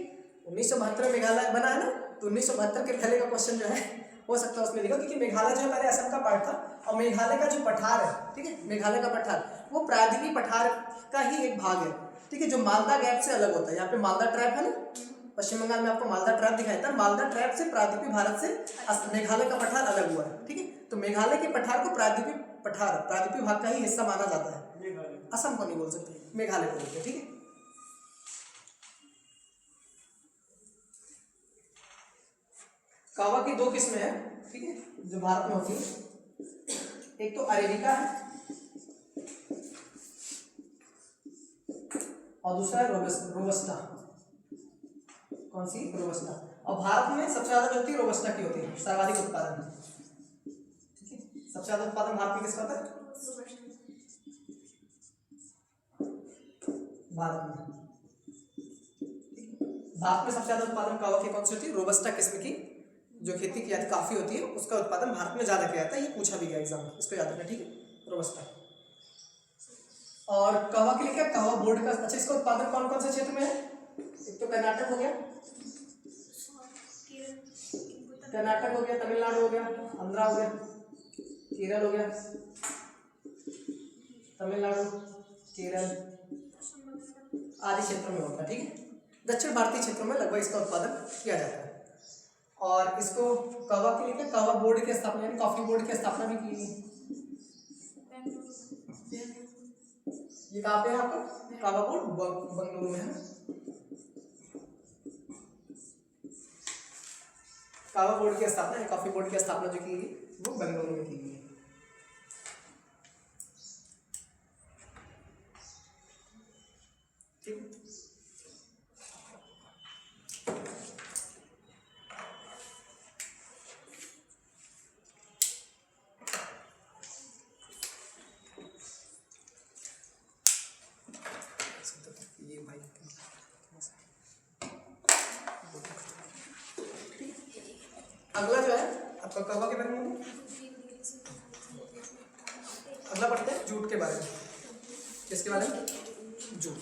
1972 में मेघालय बना है ना, तो 1972 के पहले का क्वेश्चन जो है हो सकता है उसमें लिखो, क्योंकि मेघालय जो है पहले असम का पार्ट था, और मेघालय का जो पठार है, ठीक है, मेघालय का पठार वो प्रायद्वीपीय पठार का ही एक भाग है, ठीक है, जो मालदा गैप से अलग होता है। यहाँ पे मालदा ट्रैप है ना, पश्चिम बंगाल में आपको मालदा ट्रैप दिखाई था, मालदा ट्रैप से प्रायद्वीपीय भारत से मेघालय का पठार अलग हुआ है, ठीक है। तो मेघालय के पठार को प्रायद्वीपीय पठार, प्रायद्वीपीय भाग का ही हिस्सा माना जाता है, असम को नहीं बोल सकते, मेघालय को बोलते हैं, ठीक है। कावा की 2 किस्में हैं, ठीक है, जो भारत में होती है, एक तो अरेबिका है और दूसरा है रोबस्टा। कौन सी, रोबस्टा। और भारत में सबसे ज्यादा जो होती है रोबस्टा की होती है, सर्वाधिक उत्पादन, ठीक है, सबसे ज्यादा उत्पादन भारत में किसका होता है, भारत में, भारत में सबसे ज्यादा उत्पादन कावा की कौन सी होती है, रोबस्टा किस्म की जो खेती की जाती काफी होती है, उसका उत्पादन भारत में ज्यादा किया जाता है, ये पूछा भी गया एग्जाम में, इसको याद रखना, ठीक है, रोबस्टा। और कहवा के लिए क्या, कहवा बोर्ड का, अच्छा इसका उत्पादन कौन कौन से क्षेत्र में है, एक तो कर्नाटक हो गया, कर्नाटक हो गया, तमिलनाडु हो गया, आंध्रा हो गया, केरल हो गया, तमिलनाडु, केरल आदि क्षेत्रों में होता है, ठीक है। दक्षिण भारतीय क्षेत्रों में लगभग इसका उत्पादन किया जाता है। और इसको कहवा के लिए क्या, कहवा बोर्ड की स्थापना यानी कॉफी बोर्ड की स्थापना भी की गई। ये कहाँ पे है आपका, कहवा बोर्ड बंगलुरु में है ना, कहवा बोर्ड की स्थापना, कॉफी बोर्ड की स्थापना जो की गई वो बेंगलुरु में की गई है, ठीक। ये भाई अगला जो है आपका कहवा के बारे में, अगला पढ़ते हैं जूट के बारे में। किसके बारे में, जूट।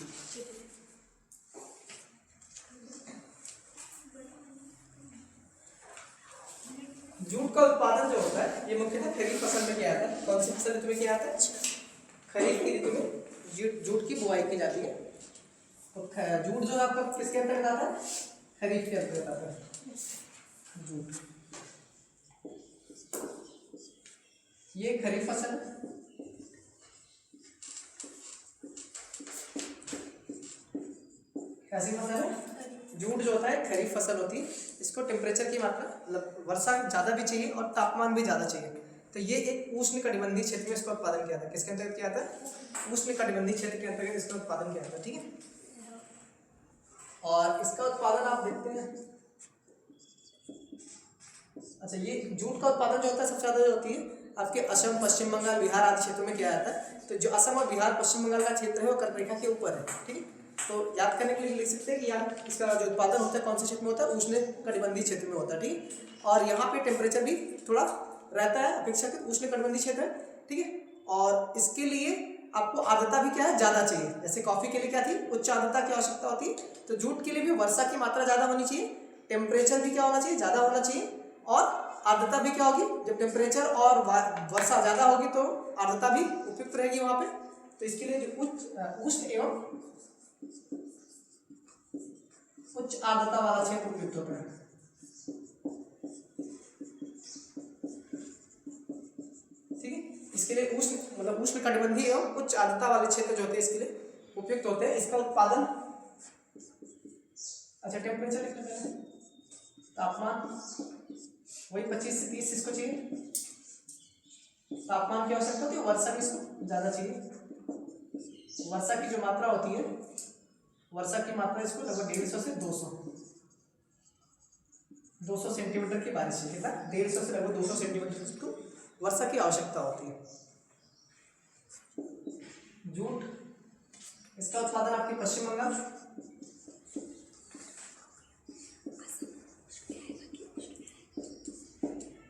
जूट का उत्पादन जो होता है ये मुख्यतः खरीफ फसल में किया जाता है। कौन सी फसल ऋतु में किया जाता है, खरीफ की ऋतु में जूट की बुआई की जाती है। तो जूट जो है आपका किसके अंतर्गत आता है, खरीफ के अंतर्गत आता है जूट। ये खरीफ फसल है, कैसी फसल है, जूट जो होता है खरीफ फसल होती है। इसको टेम्परेचर की मात्रा मतलब वर्षा ज़्यादा भी चाहिए और तापमान भी ज़्यादा चाहिए। तो ये एक उष्ण कटिबंधीय क्षेत्र में इसका उत्पादन किया था। किसके अंतर्गत किया था, उष्ण कटिबंधीय क्षेत्र के अंतर्गत इसका उत्पादन किया था, ठीक है। और इसका उत्पादन आप देखते हैं, अच्छा ये जूट का उत्पादन जो होता है सबसे ज़्यादा जो होती है आपके असम, पश्चिम बंगाल, बिहार आदि क्षेत्रों में किया जाता है। तो जो असम और बिहार, पश्चिम बंगाल का क्षेत्र है वो कर्क रेखा के ऊपर है, ठीक है। तो याद करने के लिए लिख सकते हैं कि यार इसका जो उत्पादन होता है कौन से क्षेत्र में होता है, उष्ण कटिबंधीय क्षेत्र में होता है, ठीक। और यहाँ पे टेम्परेचर भी थोड़ा रहता है अपेक्षाकृत उष्ण कटिबंधीय क्षेत्र है, ठीक है। और इसके लिए आपको आर्द्रता भी क्या है, ज़्यादा चाहिए। जैसे कॉफी के लिए क्या थी, उच्च आर्द्रता की आवश्यकता होती है, तो जूट के लिए भी वर्षा की मात्रा ज़्यादा होनी चाहिए, टेम्परेचर भी क्या होना चाहिए, ज़्यादा होना चाहिए, और आर्द्रता भी क्या होगी, जब टेम्परेचर और वर्षा ज़्यादा होगी तो आर्द्रता भी उपयुक्त रहेगी वहाँ पे। तो इसके लिए जो उष्ण एवं उच्च आर्द्रता वाला क्षेत्र उपयुक्त होता है। ठीक है, इसके लिए उष्ण मतलब उष्ण कटिबंधीय एवं उच्च आर्द्रता वाले क्षेत्र जो होते हैं इसके लिए उपयुक्त होते हैं। इसका उत्पादन, अच्छा टेम्परेचर लिखना पहले, तापमान वही 25 से 30 इसको चाहिए, तापमान की आवश्यकता होती है, वर्षा भी इसको ज़्यादा चाहिए। वर्षा की जो मात्रा होती है, वर्षा की मात्रा इसको लगभग 150 से 200 सेंटीमीटर की बारिश है, कितना 150 से लगभग 200 सेंटीमीटर इसको वर्षा की आवश्यकता होती है। जूट, इसका उत्पादन आपके पश्चिम बंगाल,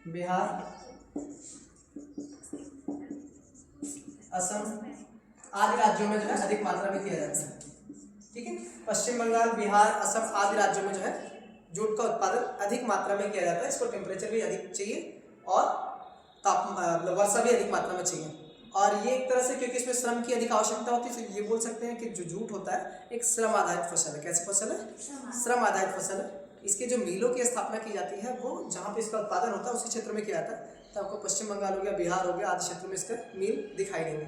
बिहार, असम आदि राज्यों में जो है अधिक मात्रा में किया जाता है। ठीक है, पश्चिम बंगाल, बिहार, असम आदि राज्यों में जो है जूट का उत्पादन अधिक मात्रा में किया जाता है। इसको टेम्परेचर भी अधिक चाहिए और तापमान वर्षा भी अधिक मात्रा में चाहिए। और ये एक तरह से क्योंकि इसमें श्रम की अधिक आवश्यकता होती है, तो ये बोल सकते हैं कि जो जूट होता है एक श्रम आधारित फसल है। कैसे फसल है? श्रम आधारित फसल है। इसके जो मिलों की स्थापना की जाती है वो जहाँ पे इसका उत्पादन होता है उसी क्षेत्र में किया जाता है। तो आपको पश्चिम बंगाल हो गया, बिहार हो गया आदि क्षेत्रों में इसका मिल दिखाई देंगे।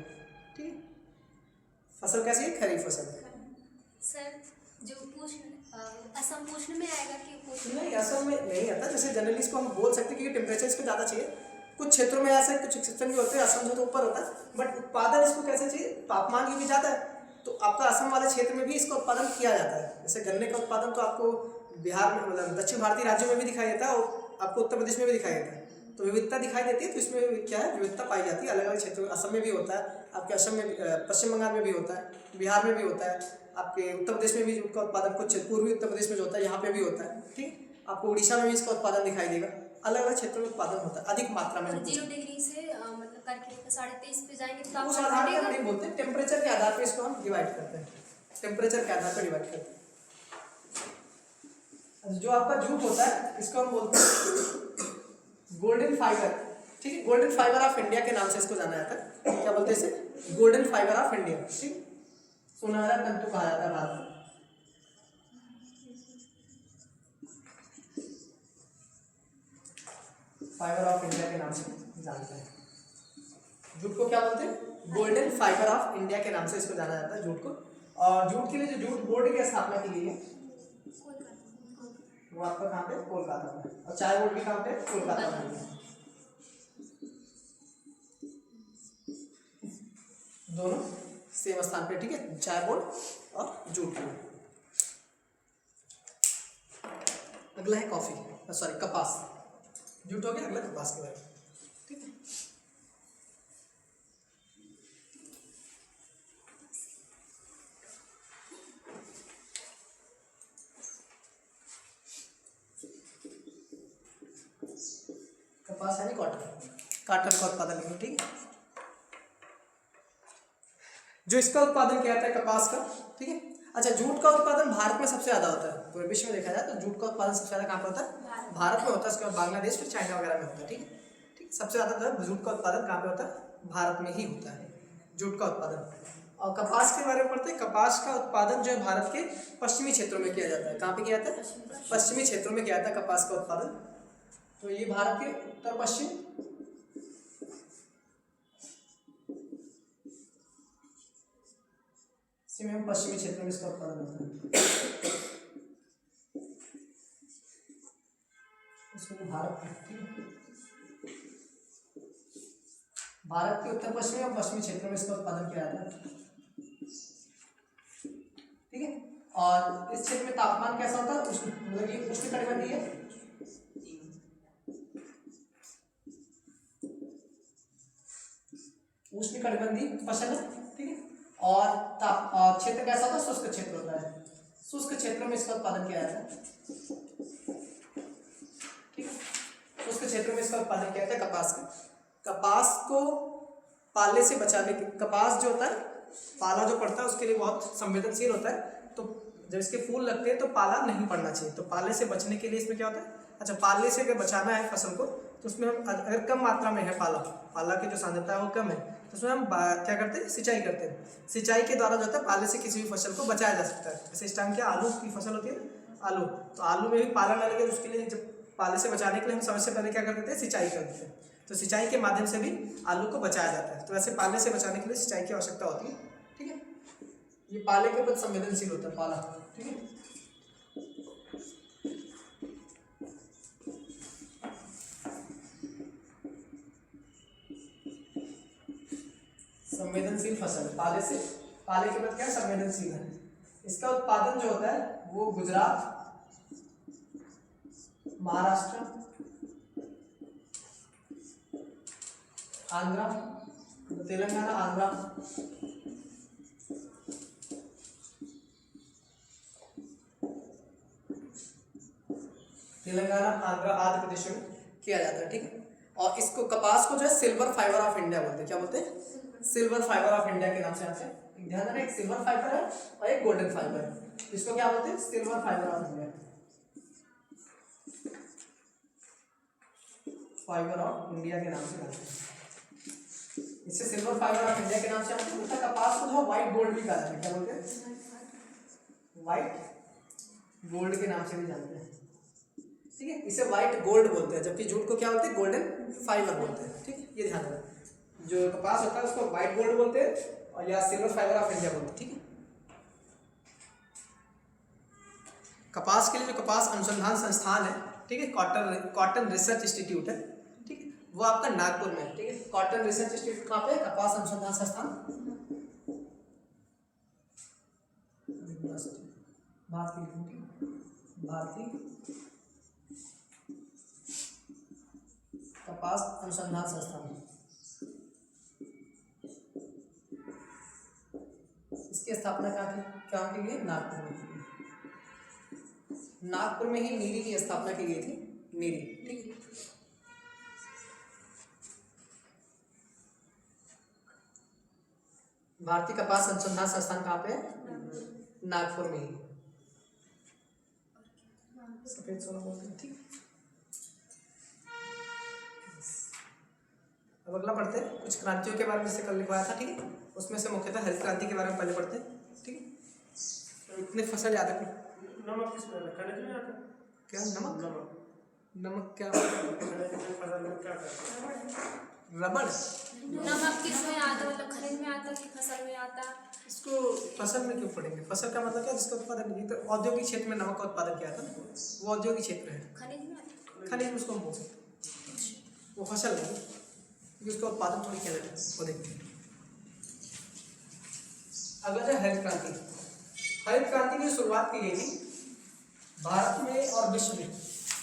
ठीक है, फसल कैसी है? खरीफ फसल है। सर जो असम उष्ण में आएगा कि उष्ण? नहीं, असम में नहीं आता। जैसे जनरली इसको हम बोल सकते हैं क्योंकि टेम्परेचर इसको ज़्यादा चाहिए। कुछ क्षेत्रों में ऐसे कुछ एक्सेप्शन भी होते हैं, असम से तो ऊपर होता है, बट उत्पादन इसको कैसे चाहिए, तापमान की भी ज़्यादा है। तो आपका असम वाले क्षेत्र में भी इसका उत्पादन किया जाता है। जैसे गन्ने का उत्पादन तो आपको बिहार में मतलब दक्षिण भारतीय राज्यों में भी दिखाई देता है और आपको उत्तर प्रदेश में भी दिखाई देता है। तो विविधता दिखाई देती है, तो इसमें क्या है, विविधता पाई जाती है अलग अलग क्षेत्रों में। असम में भी होता है, आपके असम में पश्चिम बंगाल में भी होता है, बिहार में भी होता है, आपके उत्तर प्रदेश में भी जूट का उत्पादन, कुछ पूर्वी उत्तर प्रदेश में जो होता है यहाँ पे भी होता है। ठीक, आपको उड़ीसा में भी इसका उत्पादन दिखाई देगा। अलग अलग क्षेत्रों में उत्पादन होता है अधिक मात्रा में। 0 डिग्री से मतलब करके 23.5 पे जाएंगे तो उस तापमान आधार पर घटेगा? नहीं बोलते, टेम्परेचर के आधार पर इसको हम डिवाइड करते हैं। टेम्परेचर के आधार पर डिवाइड करते हैं। जो आपका जूट होता है इसको हम बोलते हैं गोल्डन फाइबर। ठीक है, गोल्डन फाइबर ऑफ इंडिया के नाम से इसको जाना जाता है। क्या बोलते हैं इसे? Golden fibre of India. ठीक, सुनहरा तंतु कहा जाता है भारत में। फाइबर ऑफ इंडिया के नाम से जानते हैं जूट को। क्या बोलते हैं? गोल्डन फाइबर ऑफ इंडिया के नाम से इसको जाना जाता है जूट को। और जूट के लिए जो जूट बोर्ड की स्थापना की गई है वो आपका कहाँ पे? कोलकाता में। और चाय बोर्ड भी कहाँ पे? कोलकाता में। दोनों सेम स्थान पे। ठीक है, चाय बोर्ड और जूट बोर्ड। अगला है कॉफी, सॉरी कपास। जूट हो गया, अगला कपास के बारे में। ठीक है, कपास यानी कॉटन, कॉटन का उत्पादन करेंगे। ठीक है, जो इसका उत्पादन किया जाता है कपास का। ठीक है, अच्छा जूट का उत्पादन भारत में सबसे ज़्यादा होता है। पूरे विश्व में देखा जाए तो जूट का उत्पादन सबसे ज़्यादा कहाँ पर होता है? भारत में होता है। उसके बाद बांग्लादेश, फिर चाइना वगैरह में होता है। ठीक है, ठीक, सबसे ज़्यादा जो है जूट का उत्पादन कहाँ पे होता है? भारत में ही होता है जूट का उत्पादन। और कपास के बारे में पढ़ते हैं। कपास का उत्पादन जो है भारत के पश्चिमी क्षेत्रों में किया जाता है। कहाँ पे किया जाता है? पश्चिमी क्षेत्रों में किया जाता है कपास का उत्पादन। तो ये भारत के उत्तर पश्चिम पश्चिमी क्षेत्रों में इसका उत्पादन होता है। इसमें भारत के उत्तर पश्चिमी और पश्चिमी क्षेत्रों में इसका उत्पादन किया जाता है। ठीक है, और इस क्षेत्र में तापमान कैसा होता है? मतलब ये उष्णकटिबंधीय है। उष्णकटिबंधीय फसल है। ठीक है, और क्षेत्र कैसा होता है? शुष्क क्षेत्र होता है। शुष्क क्षेत्रों में इसका उत्पादन किया जाता है, ठीक है। शुष्क क्षेत्रों में इसका उत्पादन किया जाता है कपास का। कपास को पाले से बचाने के, कपास जो होता है पाला जो पड़ता है उसके लिए बहुत संवेदनशील होता है, तो जब इसके फूल लगते हैं तो पाला नहीं पड़ना चाहिए। तो पाले से बचने के लिए इसमें क्या होता है, अच्छा पाले से अगर बचाना है फसल को तो उसमें हम अगर कम मात्रा में है पाला की जो सांद्रता है वो कम है तो उसमें हम क्या करते हैं, सिंचाई करते हैं। सिंचाई के द्वारा जो होता है पाले से किसी भी फसल को बचाया जा सकता है। जैसे इस टाइम क्या आलू की फसल होती है ना, आलू, तो आलू में भी पाला न लगे उसके लिए जब पाले से बचाने के लिए हम सबसे पहले क्या कर देते हैं, सिंचाई कर देते हैं। तो सिंचाई के माध्यम से भी आलू को बचाया जाता है। तो ऐसे पाले से बचाने के लिए सिंचाई की आवश्यकता होती है, ठीक है। ये पाले के प्रति संवेदनशील होता है पाला, ठीक है। संवेदनशील फसल पाले के प्रति क्या संवेदनशील है। इसका उत्पादन जो होता है वो गुजरात, महाराष्ट्र, आंध्रा, तेलंगाना, आंध्रा, आंध्र प्रदेश में किया जाता है, ठीक है। और इसको कपास को जो है सिल्वर फाइबर ऑफ इंडिया बोलते हैं। क्या बोलते हैं? सिल्वर फाइबर ऑफ इंडिया के नाम से आते हैं। ध्यान देना, एक सिल्वर फाइबर है और एक गोल्डन फाइबर है। इसको क्या बोलते हैं? Silver fibre of India, fibre of India के नाम से जानते हैं। इससे सिल्वर फाइबर ऑफ इंडिया के नाम से जानते हैं। मतलब कपास को जो व्हाइट गोल्ड भी कहा जाता है। क्या बोलते हैं? व्हाइट गोल्ड के नाम से भी जानते हैं, ठीक है। इसे व्हाइट गोल्ड बोलते हैं, जबकि जूट को क्या बोलते हैं? गोल्डन फाइबर बोलते हैं, ठीक है। ये ध्यान रखना, जो कपास होता है उसको व्हाइट गोल्ड बोलते हैं और या सिल्वर फाइबर ऑफ इंडिया बोलते हैं, ठीक है। कपास के लिए जो कपास अनुसंधान संस्थान है, ठीक है, कॉटन रिसर्च इंस्टीट्यूट है, ठीक है, वो आपका नागपुर में है, ठीक है। कॉटन रिसर्च इंस्टीट्यूट कहाँ पे है? कपास अनुसंधान संस्थान भारतीय कपास अनुसंधान संस्थान, इसकी स्थापना कहाँ की गई? नागपुर में की गई। नागपुर में ही नीरी की स्थापना की गई थी, नीरी, ठीक है। भारतीय कपास अनुसंधान संस्थान कहाँ पे है? नागपुर में ही। सफेद सोना बोलते हैं, ठीक। अब अगला पढ़ते हैं कुछ क्रांतियों के बारे में, जैसे कल लिखवाया था, ठीक है। उसमें से मुख्यतः हरित क्रांति के बारे में पहले पढ़ते हैं, ठीक है। इतने फसल याद है? नमक किसमें आता है? खनिज में आता है? क्या नमक? नमक क्या? खनिज में फसल में क्या करते हैं? रबड़। नमक किसमें आता है? मतलब खनिज में आता है कि फसल में आता है? इसको फसल में क्यों पढ़ेंगे? फसल का मतलब क्या? जिसका उत्पादन नहीं, तो औद्योगिक क्षेत्र में नमक का उत्पादन किया था ना, वो औद्योगिक क्षेत्र है। खनिज में आता है? खनिज उसको हम बोल सकते हैं, वो फसल नहीं, उसका उत्पादन थोड़ी किया जाता है, वो देखते हैं। अगला है हरित क्रांति। हरित क्रांति की शुरुआत की गई थी भारत में और विश्व में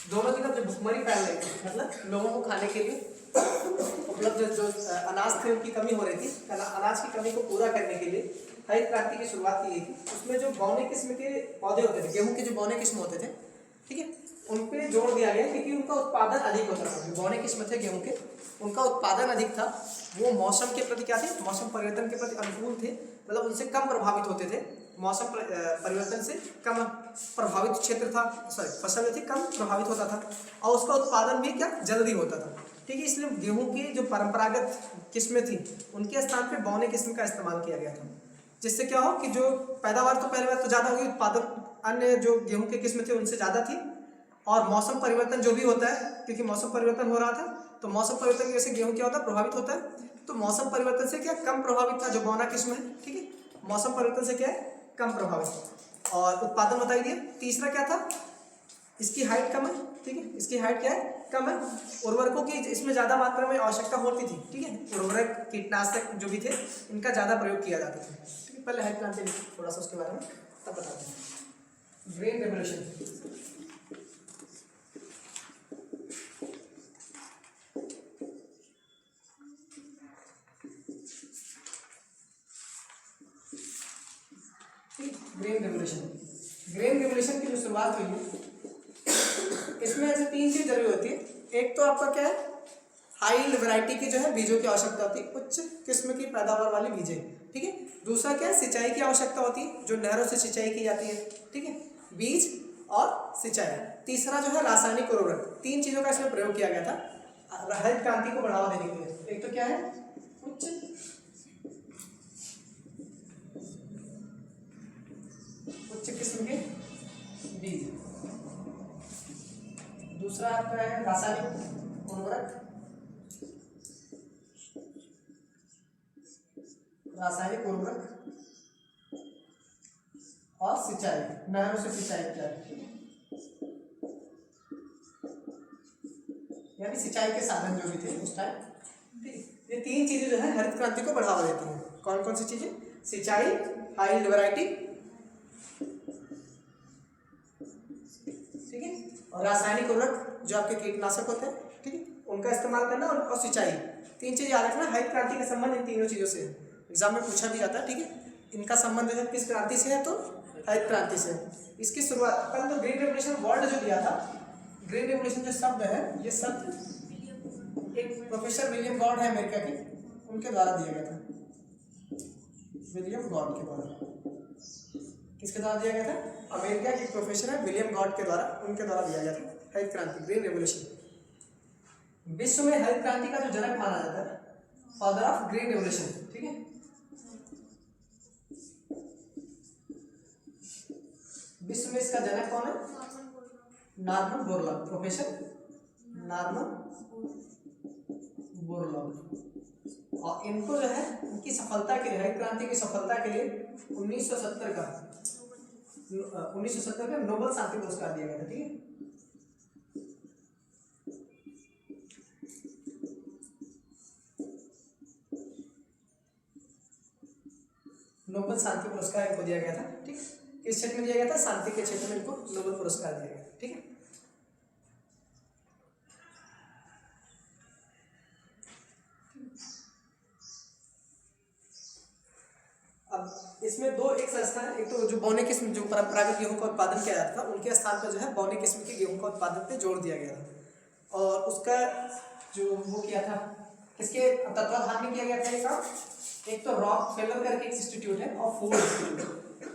दोनों की तरफ, जो भुखमरी फैल रही थी, मतलब लोगों को खाने के लिए उपलब्ध जो अनाज थे उनकी कमी हो रही थी, अनाज की कमी को पूरा करने के लिए हरित क्रांति की शुरुआत की गई थी। उसमें जो बौने किस्म के पौधे होते थे, गेहूं के जो बौने किस्म होते थे, ठीक है, उन पे जोड़ दिया गया क्योंकि उनका उत्पादन अधिक होता था। जो बौने किस्म थे गेहूं के, उनका उत्पादन अधिक था। वो मौसम के प्रति क्या थे? मौसम परिवर्तन के प्रति अनुकूल थे, मतलब उनसे कम प्रभावित होते थे। मौसम परिवर्तन से कम प्रभावित क्षेत्र था, सॉरी फसल जो थी कम प्रभावित होता था और उसका उत्पादन भी क्या जल्दी होता था, ठीक है। इसलिए गेहूं की जो परंपरागत किस्में थी उनके स्थान पे बौने किस्म का इस्तेमाल किया गया था, जिससे क्या हो कि जो पैदावार तो पहले बार तो ज़्यादा होगी, उत्पादन अन्य जो गेहूं के किस्म थे उनसे ज़्यादा थी। और मौसम परिवर्तन जो भी होता है, क्योंकि मौसम परिवर्तन हो रहा था, तो मौसम परिवर्तन की वजह से गेहूं क्या होता है? प्रभावित होता है। तो मौसम परिवर्तन से क्या कम प्रभावित था जो बौना किस्म है, ठीक है। मौसम परिवर्तन से क्या है? कम प्रभावित। और उत्पादन बता दिया। तीसरा क्या था? इसकी हाइट कम है, ठीक है, इसकी हाइट क्या है? कम है। उर्वरकों की इसमें ज़्यादा मात्रा में आवश्यकता होती थी, ठीक है। उर्वरक कीटनाशक जो भी थे इनका ज़्यादा प्रयोग किया जाता था, ठीक है। पहले हरित क्रांति थोड़ा सा उसके बारे में तब बताते हैं। Green revolution. Green revolution. Green revolution की जो शुरुआत हुई है इसमें ऐसे 3 चीज जरूरी होती है। एक तो आपका क्या है, हाई यील्ड वैरायटी की जो है बीजों की आवश्यकता होती है, उच्च किस्म की पैदावार वाली बीजें, ठीक है। दूसरा क्या है, सिंचाई की आवश्यकता होती है, जो नहरों से सिंचाई की जाती है, ठीक है, बीज और सिंचाई। तीसरा जो है रासायनिक उर्वरक। 3 चीजों का इसमें प्रयोग किया गया था हरित क्रांति को बढ़ावा देने के लिए। एक तो क्या है, उच्च किस्म के बीज। दूसरा आपका है रासायनिक उर्वरक, रासायनिक उर्वरक और सिंचाई, नहरों से सिंचाई किया, यानी सिंचाई के साधन जो भी थे उस टाइम। ये 3 चीजें जो है हरित क्रांति को बढ़ावा देती हैं। कौन कौन सी चीजें, सिंचाई, हाई यील्ड वैरायटी, ठीक है, और रासायनिक उर्वरक जो आपके कीटनाशक होते हैं, ठीक है, उनका इस्तेमाल करना और सिंचाई। 3 चीज याद रखना। हरित क्रांति का संबंध इन तीनों चीजों से है, एग्जाम में पूछा भी जाता है, ठीक है। इनका संबंध जो है किस क्रांति से है, तो हरित क्रांति से। इसकी शुरुआत पहले तो ग्रीन रेवोल्यूशन वर्ड जो दिया था, ग्रीन रेवोल्यूशन जो शब्द है, ये शब्द एक प्रोफेसर विलियम गॉड है अमेरिका के, उनके द्वारा दिया गया था। विलियम गॉड के द्वारा, किसके द्वारा दिया गया था, अमेरिका के प्रोफेसर है विलियम गॉड के द्वारा, उनके द्वारा दिया गया था हरित क्रांति, ग्रीन रेवोल्यूशन। विश्व में हरित क्रांति का जो जनक माना जाता है, फादर ऑफ ग्रीन रेवोल्यूशन, ठीक है। विश्व में इसका जनक कौन है, Norman Borlaug, professor Norman Borlaug. और इनको जो है उनकी सफलता के लिए, हरित क्रांति की सफलता के लिए 1970 का नोबेल शांति पुरस्कार दिया गया था, ठीक है। नोबेल शांति पुरस्कार इनको दिया गया था, ठीक है। किस क्षेत्र में दिया गया था, शांति के क्षेत्र में इनको नोबेल पुरस्कार दिया गया, ठीक है। अब इसमें एक संस्था है, एक तो जो बौने किस्म जो परंपरागत गेहूं का उत्पादन किया जाता था, उनके स्थान पर जो है बौने किस्म के गेहूं का उत्पादन पे जोर दिया गया था। और उसका जो वो किया था, किसके तत्वाधान में किया गया था ये काम, एक तो रॉक फेलर करके एक इंस्टीट्यूट है और फोर्ड इंस्टीट्यूट,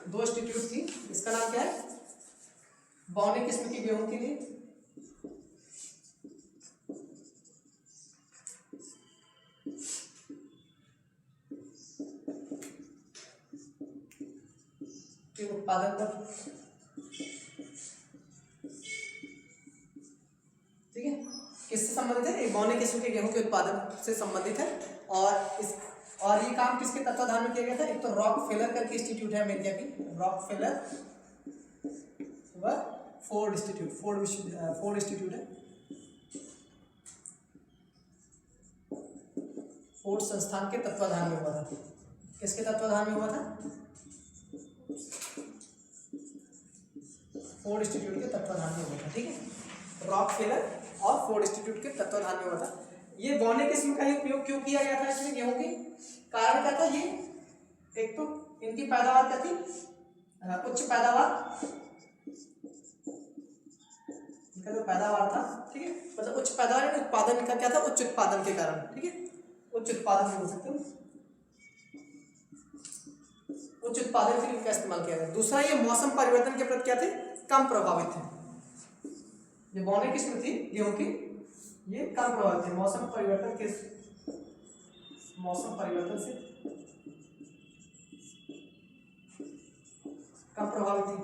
2 इंस्टीट्यूट थी। इसका नाम क्या है, बौने किस्म के गेहूं के लिए उत्पादन पर, ठीक है, किससे संबंधित है, एक बौने किस्म के गेहूं के उत्पादन से संबंधित है। और ये काम किसके तत्वाधान में किया गया था, एक तो रॉक फेलर करके इंस्टीट्यूट है अमेरिका की, रॉक फेलर व फोर्ड इंस्टीट्यूट, फोर्ड इंस्टीट्यूट है, फोर्ड संस्थान के तत्वाधान में हुआ था। किसके तत्वाधान में हुआ था, फोर्ड इंस्टीट्यूट के तत्वाधान में हुआ था, ठीक है। रॉक फेलर और फोर्ड इंस्टीट्यूट के तत्वाधान में हुआ था। ये बौने किस्म का ही उपयोग क्यों किया गया था इसमें गेहूं के, कारण क्या था, ये एक तो इनकी पैदावार क्या थी, उच्च पैदावार, इनका जो पैदावार था, ठीक है, मतलब उच्च पैदावार, उत्पादन का क्या था, उच्च उत्पादन के कारण, ठीक है, उच्च उत्पादन बोल सकते हैं, उच्च उत्पादन के लिए इनका इस्तेमाल किया गया। दूसरा, ये मौसम परिवर्तन के प्रति क्या थे, कम प्रभावित थे। ये बौने किस्म थी गेहूं की, ये कम प्रभावित थे मौसम परिवर्तन से कम प्रभावित थी,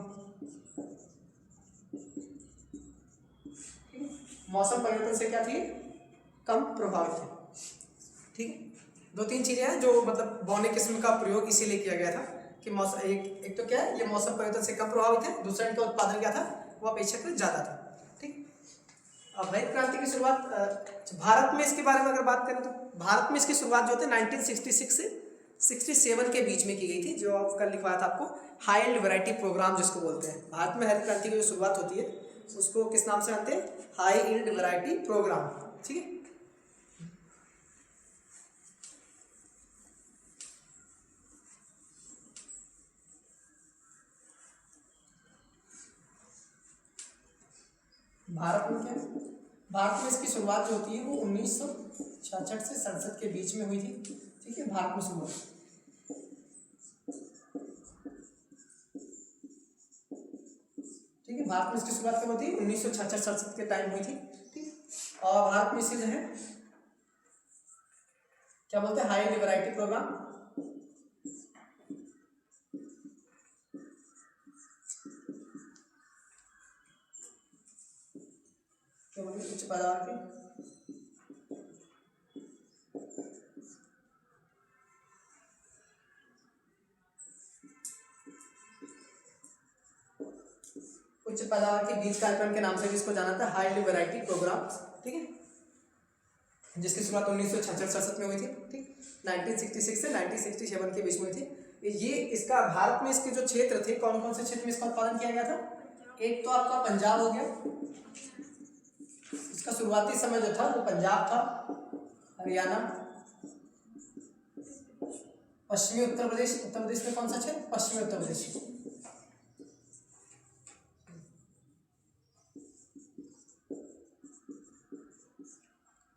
मौसम परिवर्तन से क्या थी, कम प्रभावित थे, ठीक है। 2-3 चीजें हैं जो मतलब बौने किस्म का प्रयोग इसीलिए किया गया था कि मौसम एक तो क्या है, ये मौसम परिवर्तन से कम प्रभावित है, दूसरा इनका उत्पादन क्या था, वो अपेक्षाकृत ज्यादा था, ठीक। अब हरित क्रांति की शुरुआत भारत में, इसके बारे में अगर बात करें तो भारत में इसकी शुरुआत जो होती है 1966 से 67 के बीच में की गई थी, जो आप कल लिखवाया था आपको, हाई यील्ड वैरायटी प्रोग्राम जिसको बोलते हैं। भारत में हरित क्रांति की जो शुरुआत होती है उसको किस नाम से जानते हैं, हाई यील्ड वैरायटी प्रोग्राम, ठीक है। भारत में क्या है, भारत में इसकी शुरुआत जो होती है वो 1966 से 67 के बीच में हुई थी। ठीक है, भारत में शुरुआत, ठीक है, भारत में इसकी शुरुआत कब होती है, 1966-67 के टाइम हुई थी। ठीक, और भारत में इसे जो है क्या बोलते हैं, हाई लिबरटी प्रोग्राम, क्या बोलते हैं, उच्च पैदावार के उच्च पैदावार के बीज कार्यक्रम के नाम से भी इसको जाना था, हाई लिबरटी प्रोग्राम। ठीक है, जिसकी शुरुआत 1966-67 में हुई थी। ठीक, 1966 से 1967 के बीच में हुई थी। ये इसका भारत में इसके जो क्षेत्र थे, कौन कौन से क्षेत्र में इसका उत्पादन किया गया था, एक तो आपका पंजाब हो गया, इसका शुरुआती समय जो था वो पंजाब था, हरियाणा, पश्चिमी उत्तर प्रदेश, उत्तर प्रदेश में कौन सा क्षेत्र, पश्चिमी उत्तर प्रदेश,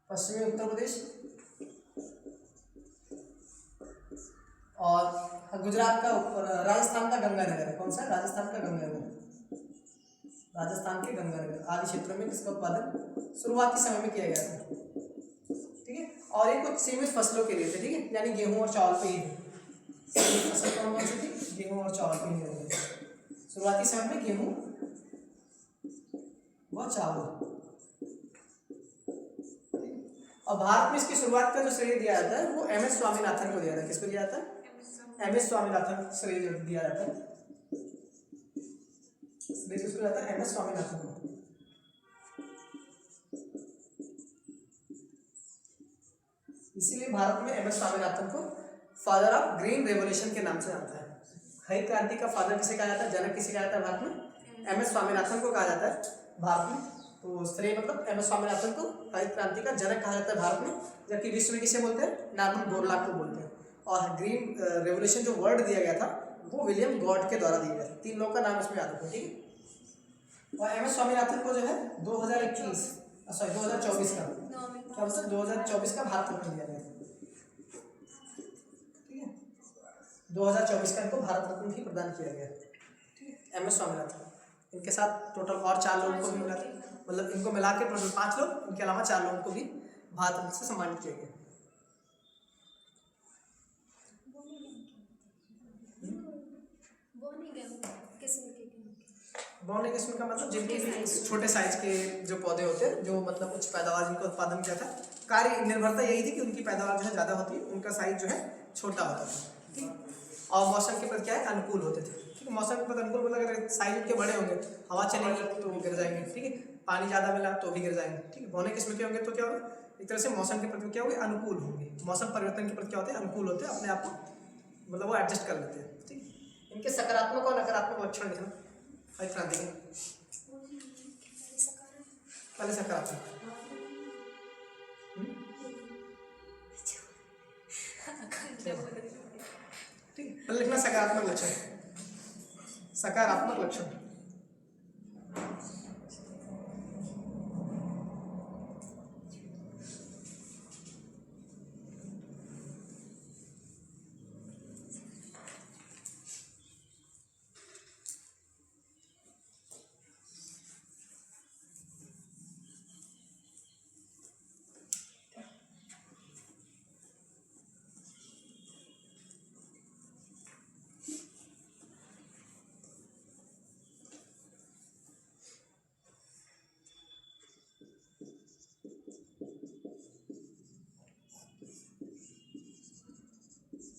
पश्चिमी उत्तर प्रदेश, और गुजरात का, राजस्थान का गंगानगर है, कौन सा, राजस्थान का गंगानगर, राजस्थान के गंगानगर आदि क्षेत्रों में इसका उत्पादन शुरुआती समय में किया गया था। ठीक है, और ये कुछ सीमित फसलों के लिए थे। ठीक है, यानी गेहूं और चावल पे ही थे, सीमित फसल कौन कौन सी थी, गेहूं और चावल पे ही थे शुरुआती समय में, गेहूं व चावल। और भारत में इसकी शुरुआत का जो श्रेय दिया जाता है वो एमएस स्वामीनाथन को दिया जाता है। किसको दिया जाता है, एमएस स्वामीनाथन श्रेय दिया जाता है, श्रेय किसको जाता है, एमएस स्वामीनाथन को। इसीलिए भारत में एमएस स्वामीनाथन को फादर ऑफ ग्रीन रेवोल्यूशन के नाम से जानता है। हरित क्रांति का फादर किसे कहा जाता है, जनक किसे कहा जाता है भारत में, एमएस स्वामीनाथन को कहा जाता है भारत में। तो श्रेय मतलब एमएस स्वामीनाथन को हरित क्रांति का जनक कहा जाता है भारत में, जबकि विश्व में किसे बोलते हैं, नॉर्मन बोरलॉग को बोलते हैं। और ग्रीन रेवोल्यूशन जो वर्ड दिया गया था वो विलियम गॉड के द्वारा दिया गया था। तीन लोगों का नाम इसमें याद रखो। ठीक है, और एमएस स्वामीनाथन को जो है 2024 का क्या बोलते हैं, 2024 का भारत रत्न दिया गया था। ठीक है, 2024 का इनको भारत रत्न भी प्रदान किया गया। ठीक है, एमएस स्वामीनाथन, इनके साथ टोटल और 4 लोगों को भी मिला था, मतलब इनको मिला के टोटल 5 लोग, इनके अलावा 4 लोगों को भी भारत रत्न से सम्मानित किया गया। बॉर्नी किस्म का मतलब जिनके छोटे साइज के जो पौधे होते हैं, जो मतलब उच्च पैदावार जिनका उत्पादन किया था, कार्य निर्भरता यही थी कि उनकी पैदावार जो है ज़्यादा होती, उनका साइज जो है छोटा होता था। ठीक, और मौसम के प्रति क्या है, अनुकूल होते थे। ठीक, मौसम के प्रति अनुकूल मतलब अगर साइज उनके बड़े होंगे, हवा चलेगी तो वो गिर जाएंगे। ठीक है, पानी ज़्यादा मिला तो भी गिर जाएंगे। ठीक है, बौने किस्म के होंगे तो क्या होगा, एक तरह से मौसम के प्रति क्या होंगे, अनुकूल होंगे। मौसम परिवर्तन के प्रति क्या होते हैं, अनुकूल होते हैं, अपने आप को मतलब वो एडजस्ट कर लेते हैं। ठीक, इनके सकारात्मक और नकारात्मक लक्षण लिखना हरित क्रांति के। पहले सकारात्मक, ठीक, पहले लिखना सकारात्मक लक्षण, सकारात्मक लक्षण।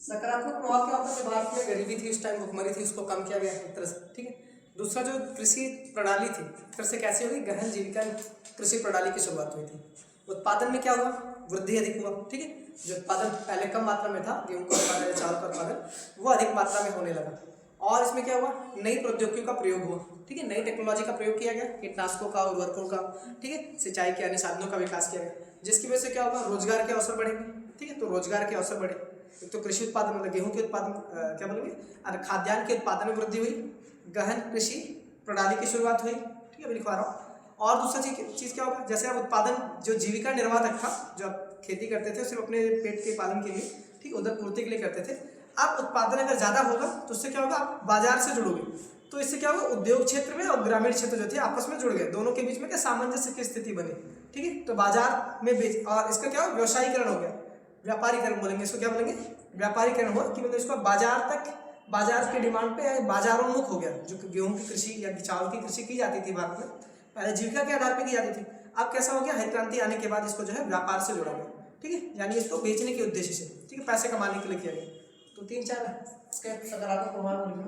सकारात्मक प्रभाव क्या होता है, भारत में गरीबी थी उस टाइम, भुखमरी थी, उसको कम किया गया एक तरह से। ठीक है, दूसरा जो कृषि प्रणाली थी एक तरह से कैसी हुई, गहन जीविका कृषि प्रणाली की शुरुआत हुई थी। उत्पादन में क्या हुआ, वृद्धि अधिक हुआ। ठीक है, जो उत्पादन पहले कम मात्रा में था, गेहूं का उत्पादन या चावल का उत्पादन, वो अधिक मात्रा में होने लगा। और इसमें क्या हुआ, नई प्रौद्योगिकियों का प्रयोग हुआ। ठीक है, नई टेक्नोलॉजी का प्रयोग किया गया, कीटनाशकों का, उर्वरकों का, ठीक है, सिंचाई के अन्य साधनों का विकास किया गया, जिसकी वजह से क्या होगा, रोजगार के अवसर बढ़ेंगे। ठीक है, तो रोजगार के अवसर बढ़े, एक तो कृषि उत्पादन मतलब गेहूं के उत्पादन क्या बोलेंगे, खाद्यान्न के उत्पादन में वृद्धि हुई, गहन कृषि प्रणाली की शुरुआत हुई। ठीक है, अभी लिखवा रहा हूँ। और दूसरा चीज़ क्या होगा, जैसे आप उत्पादन जो जीविका निर्वाह तक था, जो आप खेती करते थे सिर्फ अपने पेट के पालन के लिए, ठीक, उधर पूर्ति के लिए करते थे। अब उत्पादन अगर ज़्यादा होगा तो उससे क्या होगा, आप बाजार से जुड़ोगे, तो इससे क्या होगा, उद्योग क्षेत्र में और ग्रामीण क्षेत्र जो थे आपस में जुड़ गए, दोनों के बीच में क्या सामंजस्य की स्थिति बनी, ठीक है। तो बाजार में बेच, और इसका क्या व्यवसायीकरण हो गया, व्यापारीकरण बोलेंगे इसको, क्या बोलेंगे, व्यापारीकरण हुआ कि मतलब इसको बाजार के डिमांड पे बाजारोन्मुख हो गया। जो गेहूं की कृषि या चावल की कृषि की जाती थी भारत में, पहले जीविका के आधार पर की जाती थी, अब कैसा हो गया, हरित क्रांति आने के बाद इसको जो है व्यापार से जोड़ा गया, ठीक है, यानी इसको बेचने के उद्देश्य से, ठीक है, पैसे कमाने के लिए किया गया। तो 3-4 इसके सकारात्मक प्रभाव लिखो।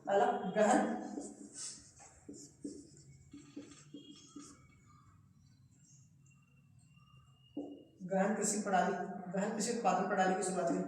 पहला गहन कृषि प्रणाली, गहन कृषि उत्पादन प्रणाली की शुरुआत हुई।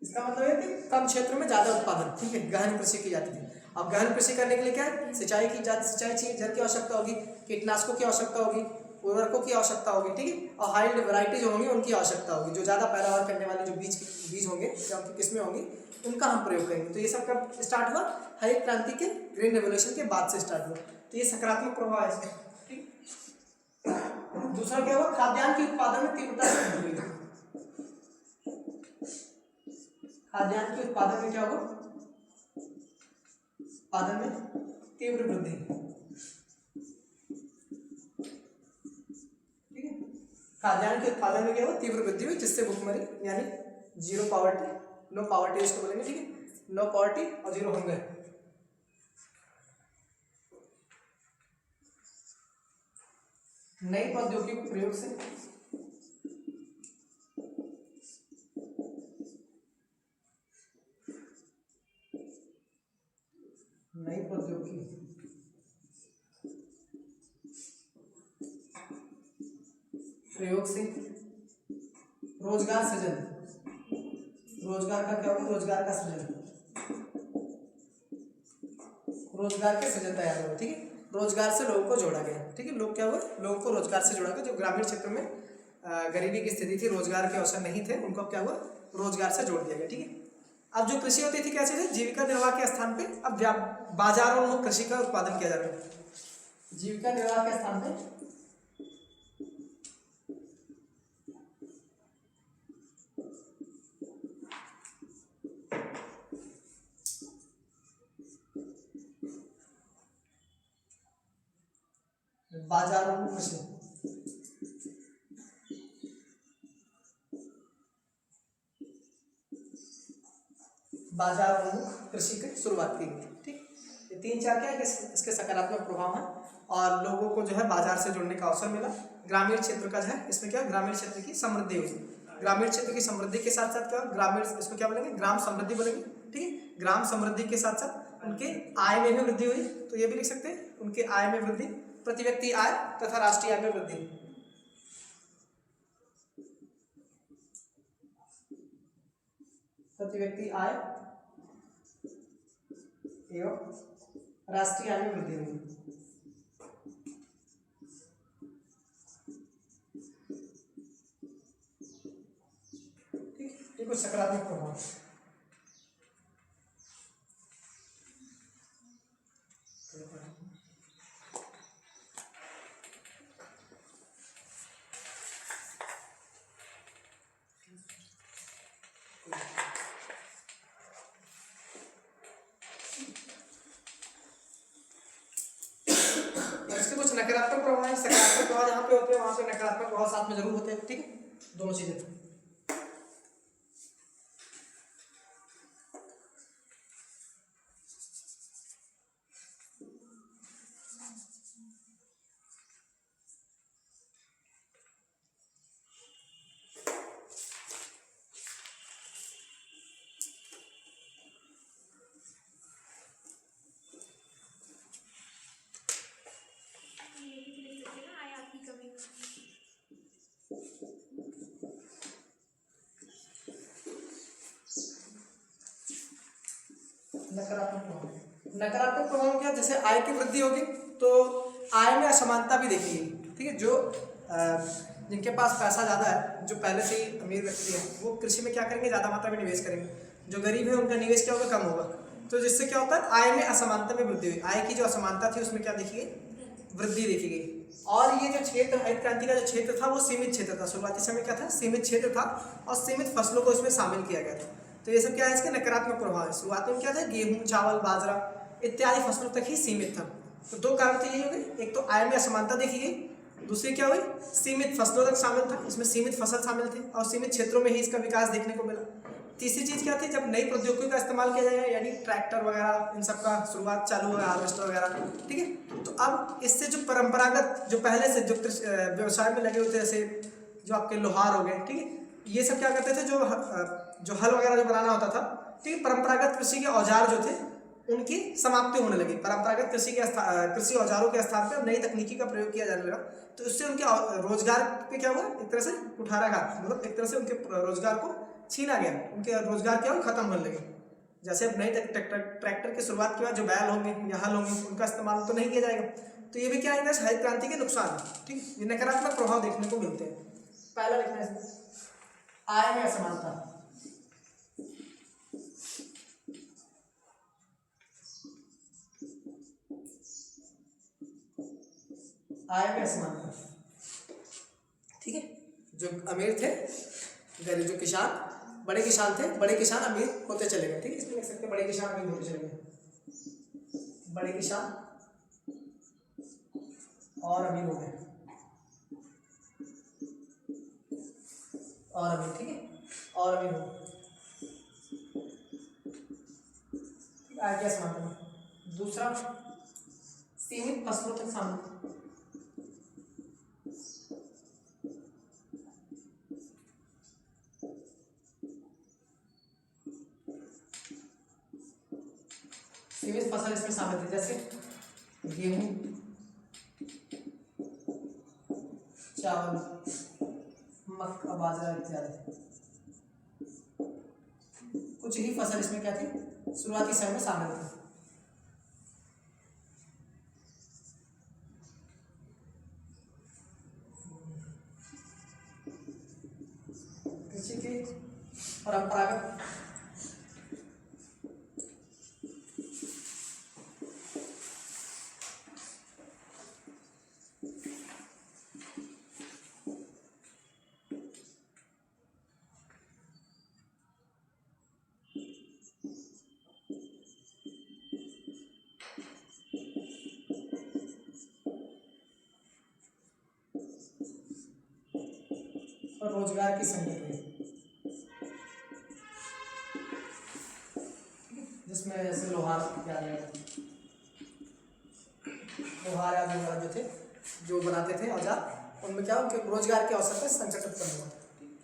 इसका मतलब है कि कम क्षेत्र में ज्यादा उत्पादन, ठीक है, गहन कृषि की जाती थी। अब गहन कृषि करने के लिए क्या है, सिंचाई चाहिए, जल की आवश्यकता होगी, कीटनाशकों की आवश्यकता होगी, उर्वरकों की आवश्यकता होगी, ठीक है, और हाई वैरायटी जो होंगी उनकी आवश्यकता होगी, जो ज़्यादा पैदावार करने वाले जो बीज होंगे या उनकी किस्में होंगी उनका हम प्रयोग करेंगे। तो ये सब कब स्टार्ट हुआ, हरित क्रांति के, ग्रीन रेवोल्यूशन के बाद से स्टार्ट हुआ। तो ये सकारात्मक प्रभाव है इसका, ठीक। दूसरा क्या हुआ, खाद्यान्न के उत्पादन में तीव्रता से वृद्धि हुई। खाद्यान्न के उत्पादन में क्या होगा, उत्पादन में तीव्र वृद्धि, ठीक है। खाद्यान्न के उत्पादन में क्या हुआ, तीव्र वृद्धि हुई, जिससे भुखमरी यानी जीरो पॉवर्टी, नो पॉवर्टी इसको बोलेंगे, ठीक है, नो पॉवर्टी और जीरो हंगर। नई प्रौद्योगिकी के प्रयोग से नई प्रौद्योगिकी प्रयोग से रोजगार सृजन, रोजगार का क्या होगा, रोजगार का सृजन, रोजगार के सृजन तैयार हुआ, ठीक है, रोजगार से लोगों को जोड़ा गया, ठीक है, लोग क्या हुआ, लोगों को रोजगार से जोड़ा गया। जो ग्रामीण क्षेत्र में गरीबी की स्थिति थी, रोजगार के अवसर नहीं थे, उनको क्या हुआ, रोजगार से जोड़ दिया गया, ठीक है। अब जो कृषि होती थी क्या चीज है, जीविका निर्वाह के स्थान पे अब बाजारोन्मुख कृषि का उत्पादन किया जा रहा है। जीविका निर्वाह के स्थान पे बाजारोन्मुख कृषि, बाजारोन्मुख कृषि की शुरुआत की गई, ठीक। ये 3-4 क्या है, इसके सकारात्मक प्रभाव हैं और लोगों को जो है बाजार से जुड़ने का अवसर मिला। ग्रामीण क्षेत्र का जो है, इसमें क्या, ग्रामीण क्षेत्र की समृद्धि हुई। ग्रामीण क्षेत्र की समृद्धि के साथ साथ क्या, ग्रामीण, इसको क्या बोलेंगे, ग्राम समृद्धि बोलेंगे, ठीक है। ग्राम समृद्धि के साथ साथ उनके आय में भी वृद्धि हुई, तो ये भी लिख सकते हैं, उनके आय में वृद्धि, प्रति व्यक्ति आय तथा राष्ट्रीय आय में वृद्धि। प्रति व्यक्ति आय एवं राष्ट्रीय आय में वृद्धि हुई, ठीक। ये कुछ सकारात्मक प्रभाव। कुछ नकारात्मक प्रभाव है, सकारात्मक प्रभाव जहाँ पे होते हैं वहां पे नकारात्मक प्रभाव साथ में जरूर होते हैं, ठीक है, दोनों चीजें। नकारात्मक प्रभाव क्या, जैसे आय की वृद्धि होगी तो आय में असमानता भी देखी गई, ठीक है। जो जिनके पास पैसा ज़्यादा है, जो पहले से ही अमीर व्यक्ति है, वो कृषि में क्या करेंगे, ज़्यादा मात्रा में निवेश करेंगे। जो गरीब है उनका निवेश क्या होगा, कम होगा। तो जिससे क्या होता है, आय में असमानता में वृद्धि हुई। आय की जो असमानता थी उसमें क्या देखी गई, वृद्धि देखी गई। और ये जो क्षेत्र, हरित क्रांति का जो क्षेत्र था वो सीमित क्षेत्र था। शुरुआती समय क्या था, सीमित क्षेत्र था और सीमित फसलों को इसमें शामिल किया गया था। तो ये सब क्या है, इसके नकारात्मक प्रभाव है। शुरुआत में क्या था, गेहूं, चावल, बाजरा इत्यादि फसलों तक ही सीमित था। तो दो कारण तो यही हो गए, एक तो आय में असमानता देखी गई, दूसरी क्या हुई, सीमित फसलों तक शामिल था, इसमें सीमित फसल शामिल थे और सीमित क्षेत्रों में ही इसका विकास देखने को मिला। तीसरी चीज़ क्या थी, जब नई प्रौद्योगिकी का इस्तेमाल किया जाएगा, यानी ट्रैक्टर वगैरह इन सब का शुरुआत चालू हुआ, हार्वेस्टर वगैरह, ठीक है। तो अब इससे जो परंपरागत, जो पहले से जो व्यवसाय में लगे होते, जैसे जो आपके लोहार हो गए, ठीक है, ये सब क्या करते थे, जो हल वगैरह जो बनाना होता था, ठीक है, परंपरागत कृषि के औजार जो थे उनकी समाप्ति होने लगी। परंपरागत कृषि औजारों के स्थान पर नई तकनीकी का प्रयोग किया जाने लगा। तो इससे उनके रोजगार पे क्या हुआ, एक तरह से कुठाराघात, मतलब एक तरह से उनके रोजगार को छीना गया, उनके रोजगार क्या हुआ, खत्म होने लगे। जैसे अब नई ट्रैक्टर की शुरुआत के बाद जो बैल होंगे या हल होंगे उनका इस्तेमाल तो नहीं किया जाएगा। तो ये भी क्या है, हरित क्रांति के नुकसान है, ठीक है। ये नकारात्मक प्रभाव देखने को मिलते हैं। पहला लिखना है इसमें, आय में असमानता। आय में असमानता, ठीक है। जो अमीर थे, गरीब, जो किसान, बड़े किसान थे, बड़े किसान अमीर होते चले गए, ठीक है। इसमें लिख सकते हैं बड़े किसान अमीर होते चले गए, बड़े किसान और अमीर हो गए, और अमीर, ठीक है, और अमीर हो गए। आय की असमानता। दूसरा, सीमित फसलों तक शामिल, सीमित फसल इसमें शामिल थे, जैसे गेहूं, चावल, मक्का, बाजरा इत्यादि। कुछ ही फसल इसमें क्या थी, शुरुआती समय में शामिल थी। कृषि के परंपरागत और रोजगार की संकट हुई, जिसमें जैसे लोहार आदि वगैरह जो थे, जो बनाते थे औजार, उनमें क्या उनके रोजगार के अवसर पर संकट उत्पन्न हुआ।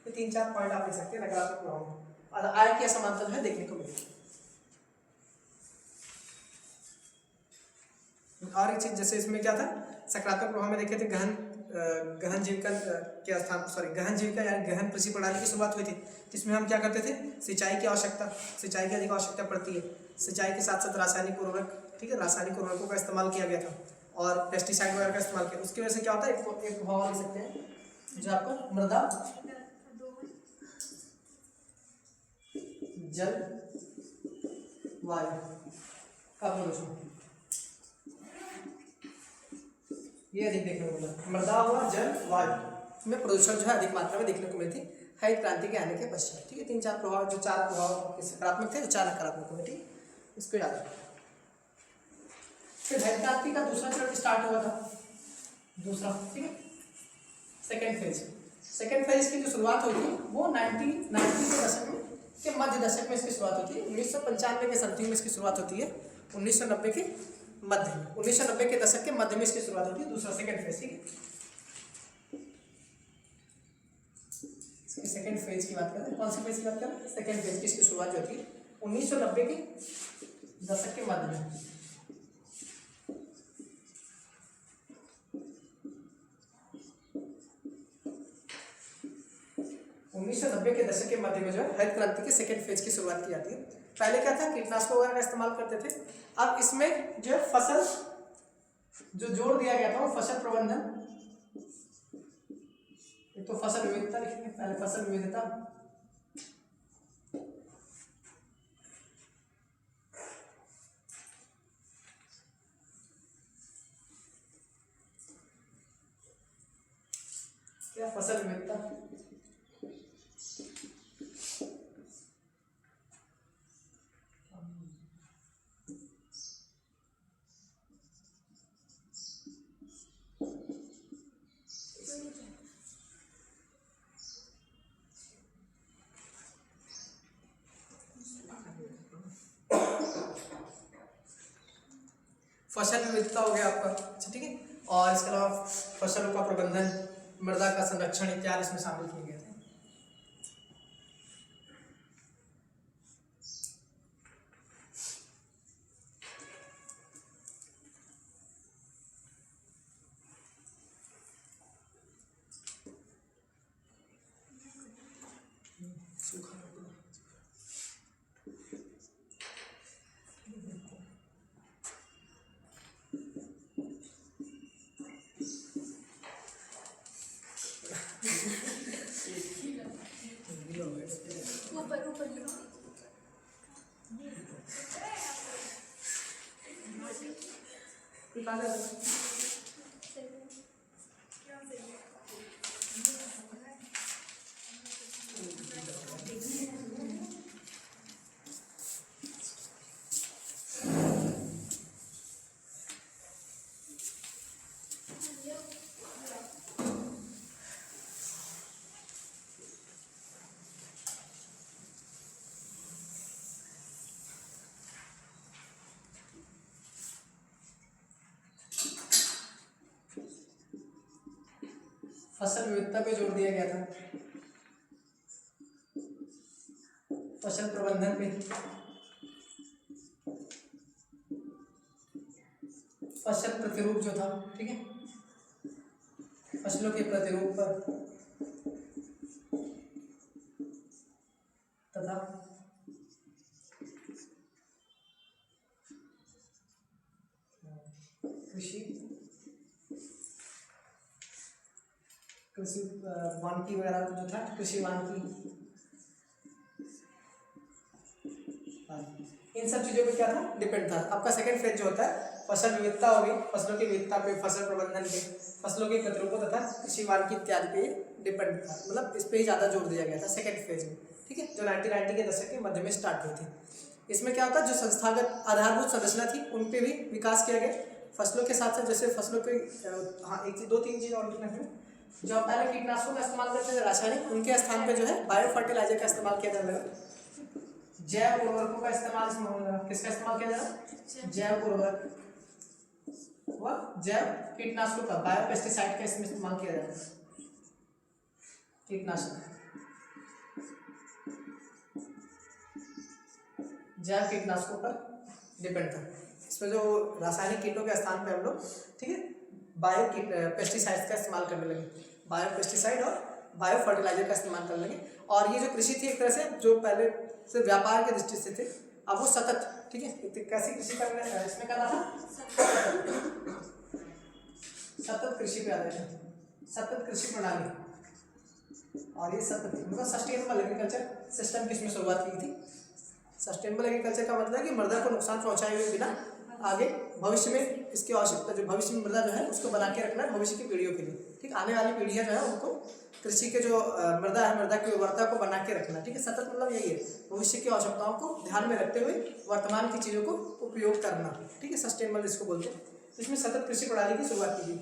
ये 3-4 पॉइंट आप लिख सकते हैं नकारात्मक प्रभाव। और आय की असमानता जो है देखने को मिली। और एक चीज, जैसे इसमें क्या था, सकारात्मक प्रभाव में देखे थे, गहन जीविका के स्थान, गहन जीविका यानी गहन कृषि प्रणाली की शुरुआत हुई थी, जिसमें हम क्या करते थे, सिंचाई की अधिक आवश्यकता पड़ती है। सिंचाई के साथ साथ रासायनिक उर्वरक, ठीक है, रासायनिक उर्वरकों का इस्तेमाल किया गया था और पेस्टिसाइड वगैरह का इस्तेमाल किया। उसकी वजह से क्या होता है, एक प्रभाव लिख सकते हैं जो आपको मृदा, जल, वायु का प्रदूषण, ये अधिक देखने को मिला। मृदा हुआ, जल, वायु में प्रदूषण जो है अधिक मात्रा में देखने को मिलती हरित क्रांति के आने के पश्चात, ठीक है। 3-4 प्रभाव, जो 4 प्रभाव सकारात्मक थे, 4 नकारात्मक हुए, ठीक, इसको याद रखें। फिर हरित क्रांति का दूसरा चरण स्टार्ट हुआ था, दूसरा, ठीक है, सेकेंड फेज की जो शुरुआत हुई थी वो 1990 के दशक में, के मध्य दशक में इसकी शुरुआत होती है। 1995 के समथिंग में इसकी शुरुआत होती है, 1990 के मध्य में, 1990 के दशक के मध्य में इसकी शुरुआत होती है, दूसरा सेकेंड फेज, ठीक है। इसकी सेकेंड फेज की बात करें, कौन सी फेज की बात करें, सेकेंड फेज की इसकी शुरुआत जो होती है 1990 के दशक के मध्य में। के दशक के मध्य में जो है हरित क्रांति के सेकेंड फेज की शुरुआत की जाती है। पहले क्या था, कीटनाशकों वगैरह का इस्तेमाल करते थे। अब इसमें जो है फसल जो जोड़ दिया गया था वो फसल प्रबंधन, ये तो फसल विविधता लिखेंगे पहले, फसल विविधता। क्या फसल विविधता? फसल विविधता हो गया आपका, अच्छा ठीक है। और इसके अलावा फसलों का प्रबंधन, मृदा का संरक्षण इत्यादि इसमें शामिल किए गए थे। ऊपर ऊपर लिखो। फसल विविधता पे जोर दिया गया था, फसल प्रबंधन पे, फसल प्रतिरूप जो था, ठीक है, फसलों के प्रतिरूप पर तथा कृषि वानिकी वगैरह जो था, कृषि वानिकी, इन सब चीज़ों पे क्या था, डिपेंड था। आपका सेकंड फेज जो होता है फसल विविधता होगी, फसलों की विविधता पे, फसल प्रबंधन पे, फसलों के प्रतिरूपों तथा कृषि वानिकी इत्यादि पे डिपेंड था, मतलब इस पे ही ज़्यादा जोर दिया गया था सेकंड फेज में, ठीक है, जो 1990 के दशक के मध्य में स्टार्ट हुई थी। इसमें क्या होता है, जो संस्थागत आधारभूत संरचना थी उन पे भी विकास किया गया, फसलों के साथ साथ जैसे फसलों के हाँ एक चीज, दो तीन चीज़ और लिखना है। जो आप पहले कीटनाशकों का इस्तेमाल करते थे रासायनिक, उनके स्थान पे जो है बायो फर्टिलाइजर का इस्तेमाल किया जाने लगा, जैव उर्वरकों का इस्तेमाल इसमें होने लगा। किसका इस्तेमाल किया जाएगा, जैव उर्वरक व जैव कीटनाशकों का, बायो पेस्टिसाइड का इसमें इस्तेमाल किया जाएगा, कीटनाशक, जैव कीटनाशकों पर डिपेंड था। इसमें जो रासायनिक कीटों के स्थान पे हम लोग, ठीक है, बायो पेस्टिसाइड्स का इस्तेमाल करने लगे, बायो पेस्टिसाइड और बायो फर्टिलाइजर का इस्तेमाल करने लगे। और ये जो कृषि थी एक तरह से जो पहले से व्यापार के दृष्टि से थे, अब वो सतत, ठीक है, कैसी कृषि करने इसमें करना था, सतत कृषि पे आधारित है, सतत कृषि प्रणाली। और ये सतत मतलब सस्टेनेबल एग्रीकल्चर सिस्टम की इसमें शुरुआत की थी। सस्टेनेबल एग्रीकल्चर का मतलब है कि मृदा को नुकसान पहुंचाए हुए बिना आगे भविष्य में इसकी आवश्यकता, जो भविष्य में मृदा जो है उसको बना के रखना है भविष्य की पीढ़ियों के लिए, ठीक, आने वाली पीढ़ियां जो है उनको कृषि के जो मृदा है, मृदा की उर्वरता को बना के रखना, ठीक है। सतत मतलब यही है, भविष्य की आवश्यकताओं को ध्यान में रखते हुए वर्तमान की चीज़ों को उपयोग करना, ठीक है, सस्टेनेबल इसको बोलते हैं। तो इसमें सतत कृषि प्रणाली की शुरुआत की गई।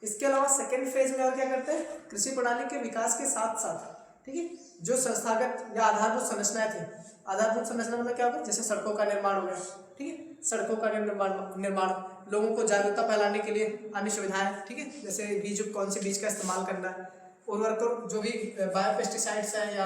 इसके अलावा सेकेंड फेज में और क्या करते हैं, कृषि प्रणाली के विकास के साथ साथ, ठीक है, जो संस्थागत या आधारभूत संरचनाएं थी, आधारभूत संरचना मतलब क्या होगा, जैसे सड़कों का निर्माण हो गया, ठीक है, सड़कों का निर्माण, लोगों को जागरूकता फैलाने के लिए अन्य सुविधाएं, ठीक है, जैसे बीज, कौन से बीज का इस्तेमाल करना है, उर्वरकों जो भी बायो पेस्टिसाइड्स हैं या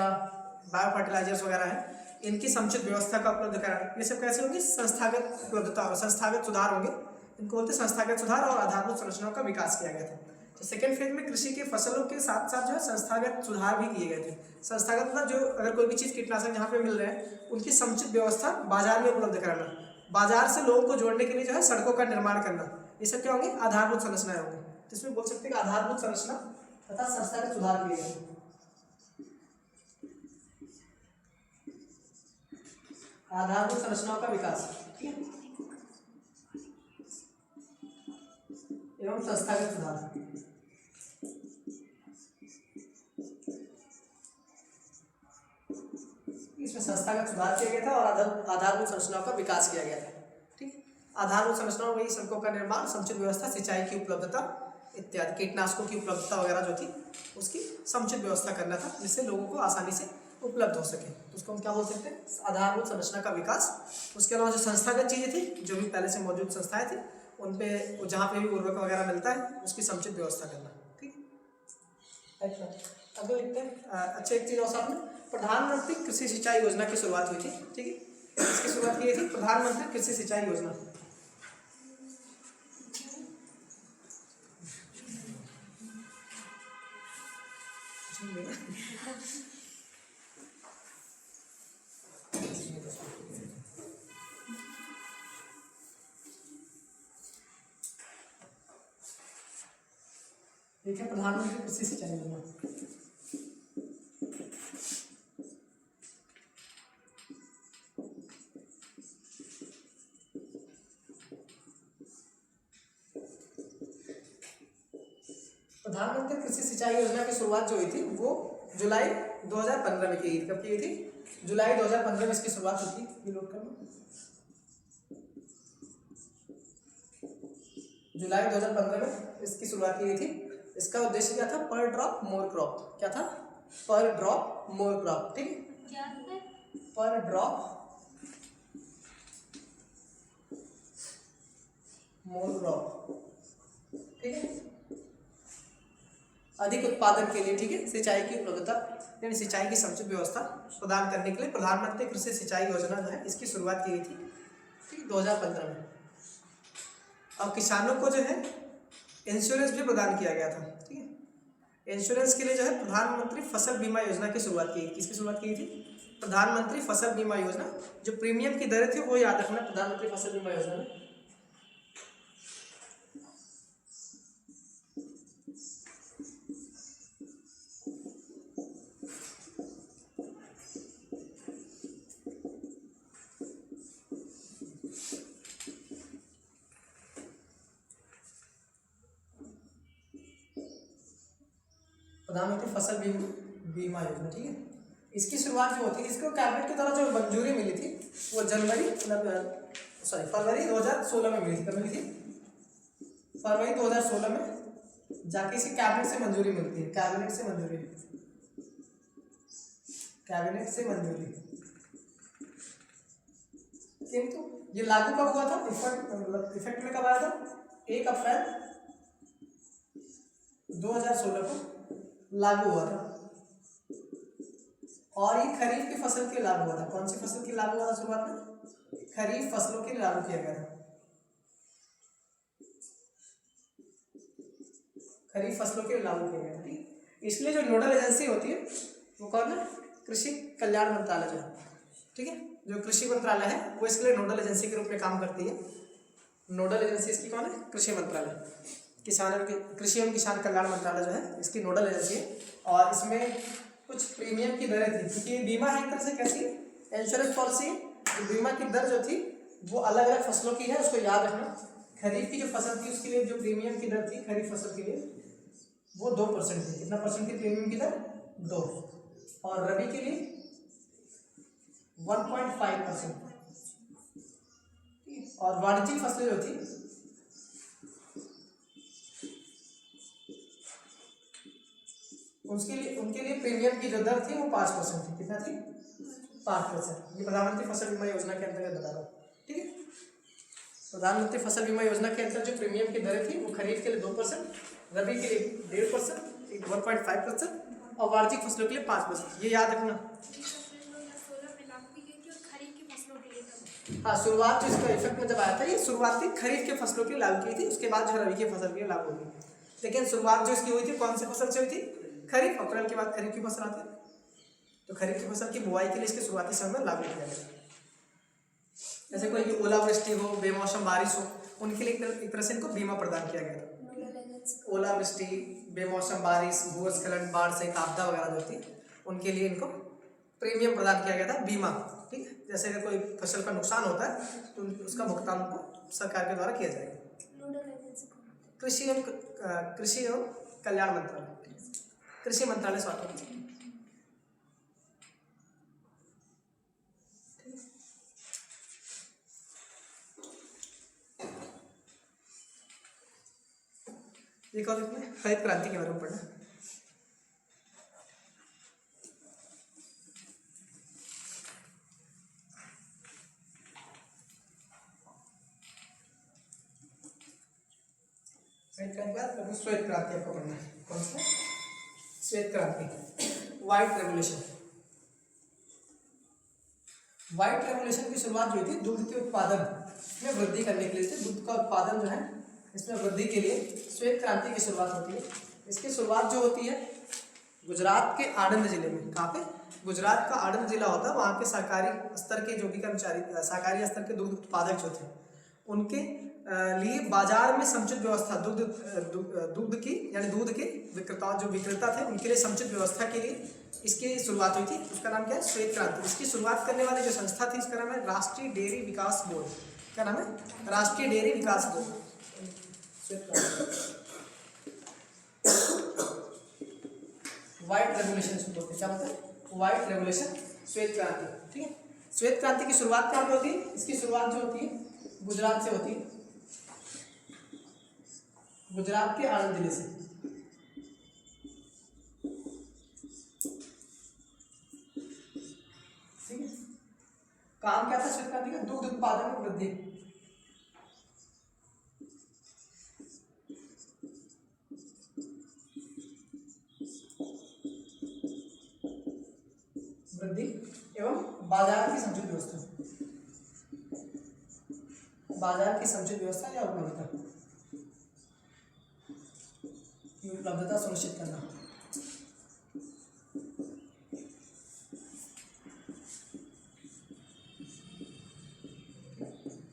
बायो फर्टिलाइजर्स वगैरह हैं, इनकी समुचित व्यवस्था का उपलब्ध कराना, ये सब कैसे होगी, संस्थागत उपलब्धता और संस्थागत सुधार होंगे, इनको बोलते हैं संस्थागत सुधार और आधारभूत संरचनाओं का विकास किया गया था। तो सेकेंड फेज में कृषि के फसलों के साथ साथ जो है संस्थागत सुधार भी किए गए थे। संस्थागत मतलब जो अगर कोई भी चीज़ कीटनाशक जहाँ पे मिल रहे हैं उनकी समुचित व्यवस्था बाजार में उपलब्ध कराना, बाजार से लोगों को जोड़ने के लिए जो है सड़कों का निर्माण करना, ये सब क्या होंगे, आधारभूत संरचनाएं होंगी। तो इसमें बोल सकते हैं कि आधारभूत संरचना तथा संस्थागत सुधार के लिए आधारभूत संरचनाओं का विकास, ठीक है, एवं संस्थागत सुधार। इसमें संस्थागत सुधार किया गया था और आधारभूत संरचनाओं का विकास किया गया था, ठीक है। आधारभूत संरचनाओं वही सड़कों का निर्माण, समुचित व्यवस्था, सिंचाई की उपलब्धता इत्यादि, कीटनाशकों की उपलब्धता वगैरह जो थी उसकी समुचित व्यवस्था करना था जिससे लोगों को आसानी से उपलब्ध हो सके, तो उसको हम क्या बोल सकते हैं, आधारभूत संरचना का विकास। उसके अलावा जो संस्थागत चीज़ें थी, जो भी पहले से मौजूद संस्थाएं थी, उन पे जहाँ पे भी उर्वरक वगैरह मिलता है उसकी समुचित व्यवस्था करना, ठीक है। अच्छा अगले लिखते हैं। अच्छा एक चीज़ और साथ में, प्रधानमंत्री कृषि सिंचाई योजना की शुरुआत हुई थी, ठीक है। इसकी शुरुआत की थी प्रधानमंत्री कृषि सिंचाई योजना। ठीक है, प्रधानमंत्री कृषि सिंचाई योजना। प्रधानमंत्री कृषि सिंचाई योजना की शुरुआत जो हुई थी वो जुलाई 2015 में की गई। कब की गई थी? जुलाई 2015 में इसकी शुरुआत हुई थी। ये नोट करना, जुलाई 2015 में इसकी शुरुआत की गई थी। इसका उद्देश्य क्या था? पर ड्रॉप मोर क्रॉप। क्या था? पर ड्रॉप मोर क्रॉप, ठीक है। क्या है? पर ड्रॉप मोर क्रॉप, ठीक है, अधिक उत्पादन के लिए, ठीक है, सिंचाई की उपलब्धता यानी सिंचाई की समुचित व्यवस्था प्रदान करने के लिए प्रधानमंत्री कृषि सिंचाई योजना जो है इसकी शुरुआत की गई थी, ठीक, 2015 में। और किसानों को जो है इंश्योरेंस भी प्रदान किया गया था, ठीक है। इंश्योरेंस के लिए जो है प्रधानमंत्री फसल बीमा योजना की शुरुआत की। किसकी शुरुआत की थी? प्रधानमंत्री फसल बीमा योजना। जो प्रीमियम की दरें थी वो याद रखना, प्रधानमंत्री फसल बीमा योजना में प्रधानमंत्री फसल बीमा योजना, ठीक है। इसकी शुरुआत जो होती है, इसको कैबिनेट के द्वारा जो मंजूरी मिली थी वो फरवरी 2016 में मिली थी। कब मिली थी? फरवरी 2016 में जाके इसे कैबिनेट से मंजूरी मिलती है। कैबिनेट से मंजूरी किंतु ये लागू कब हुआ था? इफेक्ट में कब आया था? 1 अप्रैल 2016 को लागू हुआ था। और ये खरीफ की फसल के लागू हुआ था। कौन सी फसल के लागू हुआ था शुरुआत में? खरीफ फसलों के लागू किया गया था। खरीफ फसलों के लागू किया गया था। इसलिए जो नोडल एजेंसी होती है वो कौन है? कृषि कल्याण मंत्रालय जो है, ठीक है। जो कृषि मंत्रालय है वो इसके लिए नोडल एजेंसी के रूप में काम करती है। नोडल एजेंसी इसकी कौन है? कृषि मंत्रालय। कृषि एवं किसान कल्याण मंत्रालय जो है इसकी नोडल एजेंसी है। और इसमें कुछ प्रीमियम की दरें थी, क्योंकि बीमा है एक तरह से कैसी इंश्योरेंस पॉलिसी। तो बीमा की दर जो थी वो अलग अलग फसलों की है, उसको याद रखना। खरीफ की जो फसल थी उसके लिए जो प्रीमियम की दर थी खरीफ फसल के लिए वो 2% थी। कितना परसेंट थी प्रीमियम की दर? 2। और रबी के लिए 1.5%। और वाणिज्यिक फसलें जो थी उनके लिए प्रीमियम की जो दर थी वो 5% थी। कितना थी? 5%। ये प्रधानमंत्री फसल बीमा योजना के अंतर्गत बता रहा हूँ, ठीक है। प्रधानमंत्री फसल बीमा योजना के अंतर्गत जो प्रीमियम की दरें थी वो खरीफ के लिए 2%, रबी के लिए 1.5%, 1.5% और वाणिज्यिक फसलों के लिए 5%। ये याद रखना। हाँ, शुरुआत जो इसका इफेक्ट में जब आया था, ये शुरुआती खरीफ के फसलों की लागू की थी। उसके बाद जो रबी की फसल के लिए लागू हुई, लेकिन शुरुआत जो इसकी हुई थी कौन सी फसल से हुई थी? खरीफ। अप्रैल के बाद खरीफ की फसल आती है, तो खरीफ की फसल की बुआई के लिए इसके शुरुआती समय में लागू किया गया। जैसे कोई ओलावृष्टि हो, बेमौसम बारिश हो, उनके लिए एक तरह से इनको बीमा प्रदान किया गया था। ओलावृष्टि, बेमौसम बारिश, भूस्खलन, बाढ़ सहित आपदा वगैरह जो होती है उनके लिए इनको प्रीमियम प्रदान किया गया था, बीमा। ठीक है, जैसे अगर कोई फसल का नुकसान होता है तो उसका भुगतान उनको सरकार के द्वारा किया जाएगा। कृषि एवं कल्याण मंत्रालय, कृषि मंत्रालय स्वास्थ्य। एक और इसमें हरित क्रांति के बारे में पढ़ना। हरित क्रांति के बाद श्वेत क्रांति आपको पढ़ना है। कौन सा? श्वेत क्रांति, व्हाइट रेवोल्यूशन। व्हाइट रेवोल्यूशन की शुरुआत जो हुई थी दूध के उत्पादन में वृद्धि करने के लिए थी। दूध का उत्पादन जो है इसमें वृद्धि के लिए श्वेत क्रांति की शुरुआत होती है। इसकी शुरुआत जो होती है गुजरात के आणंद जिले में। कहाँ पे? गुजरात का आणंद जिला होता है, वहाँ के सहकारी स्तर के जो भी कर्मचारी, सहकारी स्तर के दुग्ध उत्पादक जो थे उनके लिए बाजार में समुचित व्यवस्था, दूध की यानी दूध के विक्रेता जो विक्रेता थे उनके लिए समुचित व्यवस्था के लिए इसकी शुरुआत हुई थी। उसका नाम क्या है? श्वेत क्रांति। इसकी शुरुआत करने वाली जो संस्था थी इसका नाम है राष्ट्रीय डेयरी विकास बोर्ड। क्या नाम है? राष्ट्रीय डेयरी विकास बोर्ड। व्हाइट रेवोल्यूशन बोलते हैं। क्या बोलते हैं? व्हाइट रेवोल्यूशन, श्वेत क्रांति। ठीक है, श्वेत क्रांति की शुरुआत कहाँ पे होती है? इसकी शुरुआत जो होती है गुजरात से होती है, गुजरात के आणंद जिले से। ठीक है, काम क्या था श्वेत क्रांति का? दुग्ध उत्पादन में वृद्धि। वृद्धि एवं बाजार की समुचित व्यवस्था, बाजार की समुचित व्यवस्था या उपलब्धता की उपलब्धता सुनिश्चित करना।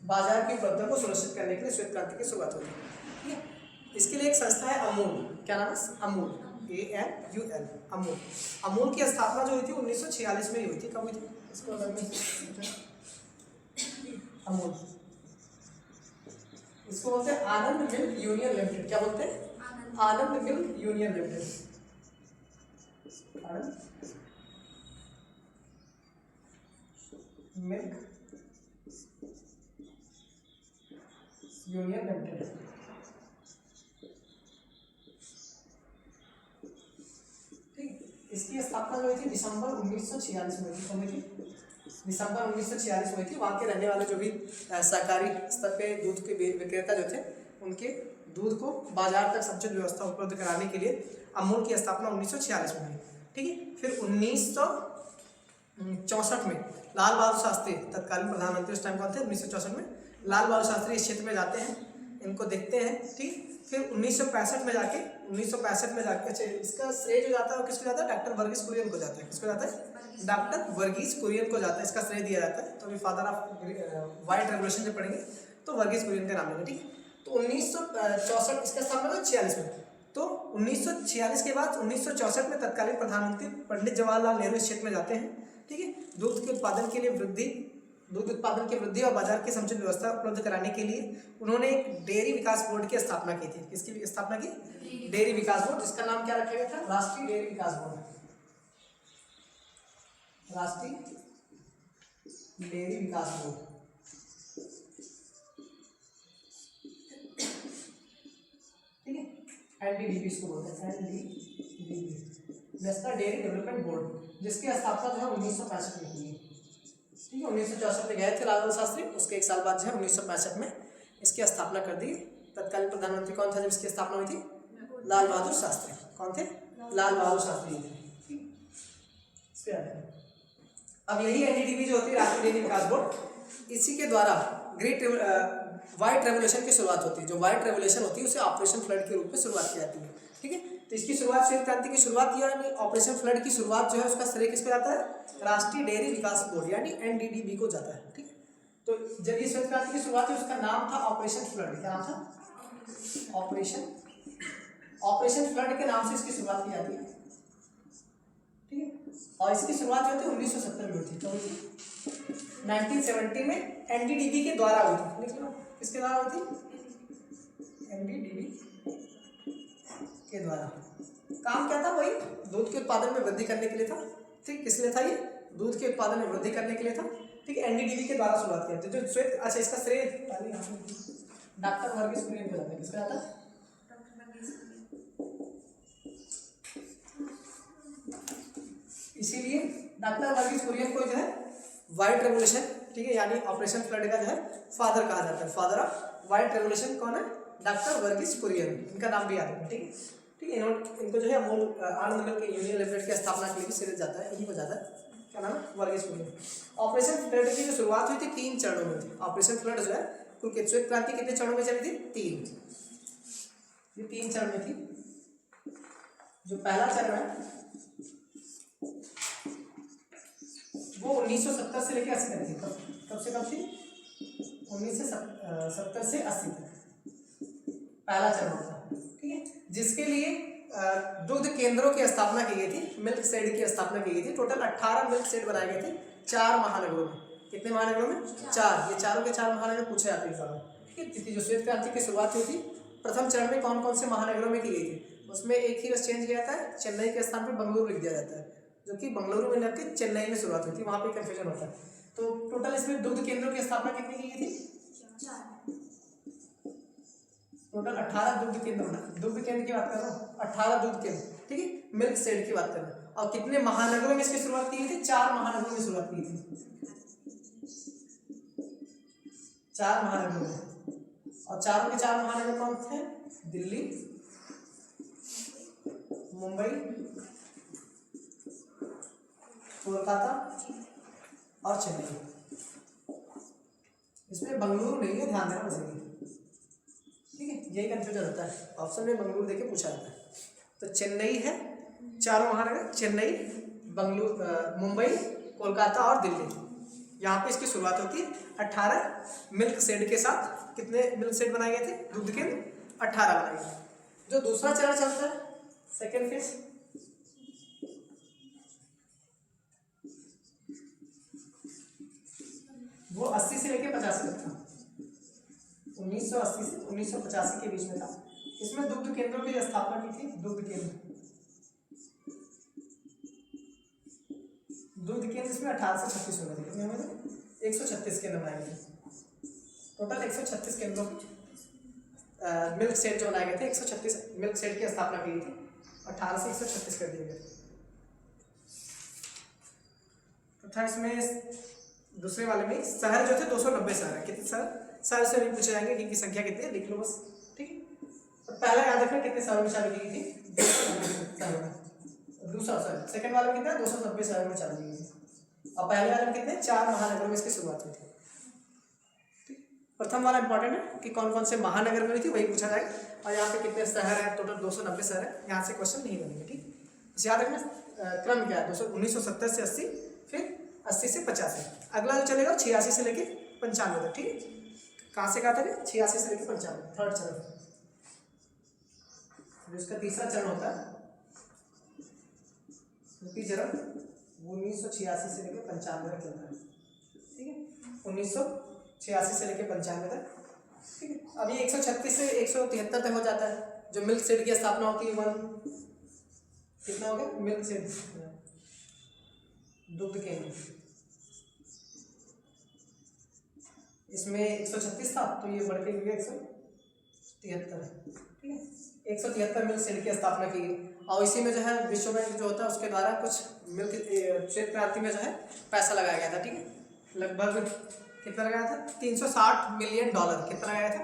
बाजार की उपलब्धता को सुनिश्चित करने के लिए श्वेत क्रांति की शुरुआत होती है। ठीक है, इसके लिए एक संस्था है अमूल। क्या नाम है? अमूल, AMUL, अमूल। अमूल की स्थापना जो हुई थी 1946 में ही हुई थी। कब हुई थी? इसको अलग में अमूल, इसको बोलते हैं आनंद मिल्क यूनियन लिमिटेड। क्या बोलते हैं? आनंद मिल्क यूनियन लिमिटेड। आनंद मिल्क यूनियन लिमिटेड। इसकी स्थापना जो हुई थी दिसंबर 1946 में हुई थी। कब हुई थी? दिसंबर 1946 में हुई थी। वहाँ के रहने वाले जो भी सहकारी स्तर पे दूध के विक्रेता जो थे उनके दूध को बाजार तक समुचित व्यवस्था उपलब्ध कराने के लिए अमूल की स्थापना 1946 में हुई। ठीक है, फिर 1964 में लाल बहादुर शास्त्री, तत्कालीन प्रधानमंत्री उस टाइम कौन थे? 1964 में लाल बहादुर शास्त्री इस क्षेत्र में जाते हैं, इनको देखते हैं। ठीक, फिर 1965 में जाके अच्छा, इसका श्रेय जो जाता है वो किसको जाता है? डॉक्टर वर्गीस कुरियन को जाता है। किसको जाता है? डॉक्टर वर्गीस कुरियन को जाता है, इसका श्रेय दिया जाता है। तो अभी फादर ऑफ व्हाइट रेवोल्यूशन जब पढ़ेंगे तो वर्गीस कुरियन का नाम लेंगे। ठीक है, तो 1964 इसका स्थापना हुआ 46 में। तो 1946 के बाद 1964 में तत्कालीन प्रधानमंत्री पंडित जवाहरलाल नेहरू इस क्षेत्र में जाते हैं। ठीक है, दूध के उत्पादन के लिए दूध उत्पादन की वृद्धि और बाजार की समुचित व्यवस्था उपलब्ध कराने के लिए उन्होंने एक डेयरी विकास बोर्ड की स्थापना की थी। किसकी स्थापना की? डेयरी विकास बोर्ड, जिसका नाम क्या रखा गया था? राष्ट्रीय डेयरी विकास बोर्ड। राष्ट्रीय डेयरी विकास बोर्ड। ठीक है, NDDB इसको बोलते हैं, NDDB, national dairy development board, जिसकी स्थापना जो है 1965 में हुई है। ठीक है, 1964 में गए थे लाल बहादुर शास्त्री, उसके एक साल बाद जो है 1965 में इसकी स्थापना कर दी। तत्कालीन प्रधानमंत्री कौन था जब इसकी स्थापना हुई थी? लाल बहादुर शास्त्री। कौन थे? लाल बहादुर शास्त्री थे। अब यही NDDB जो होती है, राष्ट्रीय डेयरी विकास बोर्ड, इसी के द्वारा व्हाइट रेवोल्यूशन की शुरुआत होती है। जो व्हाइट रेवोल्यूशन होती है उसे ऑपरेशन फ्लड के रूप में शुरुआत की जाती है। ठीक है, तो इसकी शुरुआत, श्वेत क्रांति की शुरुआत यानी ऑपरेशन फ्लड की शुरुआत जो है उसका श्रेय किसको जाता है? राष्ट्रीय डेयरी विकास बोर्ड यानी NDDB को जाता है। ठीक है, तो जब ये श्वेत क्रांति की शुरुआत हुई उसका नाम था ऑपरेशन फ्लड। क्या नाम था? ऑपरेशन ऑपरेशन फ्लड के नाम से इसकी शुरुआत की जाती है, ठीक है। और इसकी शुरुआत जो थी 1970 में हुई थी, कब थी 1970 में एनडीडीबी के द्वारा हुई थी। लिख लो किसके द्वारा हुई थी, एनडीडीबी के द्वारा। काम क्या था, वही दूध के उत्पादन में वृद्धि करने के लिए था, ठीक। किस लिए था ये, दूध के उत्पादन में वृद्धि करने के लिए था, ठीक है। एनडीडीबी के द्वारा शुरुआत किया था। जो श्वेत, अच्छा इसका श्रेय डॉक्टर वर्गीस कुरियन को जाता है, किसका जाता है, इसीलिए डॉक्टर वर्गीस कुरियन को जो है व्हाइट रेवोल्यूशन, ठीक है, यानी ऑपरेशन फ्लड का जो है फादर कहा जाता है। फादर ऑफ व्हाइट रेवोल्यूशन कौन है, डॉक्टर वर्गीस कुरियन, इनका नाम भी याद रखना, ठीक है, ठीक है। इनको जो है अमूल आनंद मिल्क यूनियन लिमिटेड की स्थापना के लिए भी सीरीज जाता है, इन्हीं को जाता है, क्या नाम है, वर्गीस कुरियन। ऑपरेशन फ्लड की जो शुरुआत हुई थी 3 चरणों में थी। ऑपरेशन फ्लड जो है कुल श्वेत क्रांति कितने चरणों में चली थी, 3, ये 3 चरण में थी। जो पहला चरण है वो 1970 से लेकर 80 तक थी। कब से कब थी, 1970 से 80 तक पहला चरण होता है, ठीक है। जिसके लिए दुग्ध केंद्रों की स्थापना की गई थी, मिल्क शेड की स्थापना की गई थी। टोटल 18 मिल्क शेड बनाए गए थे 4 महानगरों में। कितने महानगरों में, 4। ये चारों के 4 महानगर पूछे जाते हैं एग्जाम में, ठीक है। जो श्वेत क्रांति की शुरुआत हुई थी प्रथम चरण में कौन कौन से महानगरों में की गई थी, उसमें एक ही बस चेंज किया जाता है, चेन्नई के स्थान पर बंगलुरु लिख दिया जाता है, जो कि बंगलुरु में न कि चेन्नई में शुरुआत हुई थी, वहाँ पे कंफ्यूजन होता है। तो टोटल इसमें दुग्ध केंद्रों की स्थापना कितनी की गई थी, 4। टोटल 18 दुग्ध केंद्र, दुग्ध केंद्र की बात कर रहा हूँ, 18 दुग्ध केंद्र, ठीक है। मिल्क शेड की बात कर रहे हैं। और कितने महानगरों में इसकी शुरुआत की गई थी, 4 महानगरों में शुरुआत की गई थी, 4 महानगरों में। और चारों के 4 महानगर कौन थे, दिल्ली, मुंबई, कोलकाता और चेन्नई। इसमें बंगलुरु नहीं है, ध्यान देना बस, ठीक है, यही कंफ्यूजन होता है, ऑप्शन में बंगलुरु देके पूछा जाता है। तो चेन्नई है, चारों महानगर, चेन्नई, बंगलुरु, मुंबई, कोलकाता और दिल्ली। यहाँ पे इसकी शुरुआत होती है 18 मिल्क शेड के साथ। कितने मिल्क शेड बनाए गए थे, दूध केंद्र 18 बनाए गए। जो दूसरा चरण चलता है, सेकेंड फेज, वो 80 से लेकर 85 तक था, 1980 से 1985 के बीच में था। इसमें दुग्ध केंद्रों की स्थापना की थी, दुग्ध केंद्र इसमें 18 से 36 होने थे। कितने हुए थे, 136 केंद्र बनाए गए थे। टोटल 136 केंद्रों की मिल्क शेड जो बनाए गए थे, 136 मिल्क शेड की स्थापना की गई थी, 18 से 136 कर दिए गए। तथा इसमें दूसरे वाले में शहर जो थे 290 शहर है। कितने शहर से नहीं पूछे जाएंगे, इनकी संख्या कितनी है लिख लो बस, ठीक है। और पहला याद रखना कितने शहरों में चालू की गई थी, 200 शहर। सेकंड वाले में कितना, 290 शहरों में चालू की गई थी। और पहले वाले में कितने, 4 महानगरों में इसकी शुरुआत हुई थी। प्रथम वाला इंपॉर्टेंट है कि कौन कौन से महानगर में हुई थी, वही पूछा जाएगा। और यहाँ पे कितने शहर है, टोटल 290 शहर है, यहाँ से क्वेश्चन नहीं बनेंगे, ठीक। बस याद रखना क्रम क्या है, 1970 से 80, फिर 80 से 85। अगला जो चलेगा 86 से लेके 95 तक, ठीक है। कहाँ से कहा था, 86 से लेके 95, थर्ड चरण। जिसका तीसरा चरण होता है, चरण 1986 से लेकर 95 तक चलता है, ठीक है। 1986 से लेकर 95 तक, ठीक है। अभी 136 से 173 तक हो जाता है, जो मिल्क शेड की स्थापना होती है। 1 कितना हो गया, मिल्क शेड, दुग्ध केंद्र, इसमें 136 था, तो ये बढ़ के गया 173, ठीक है। 173 मिल्क शेड की स्थापना की गई। और इसी में जो है विश्व बैंक जो होता है उसके द्वारा कुछ मिल्क श्वेत क्रांति में जो है पैसा लगाया गया था, ठीक है। लगभग कितना लगाया था, $360 मिलियन। कितना लगाया था,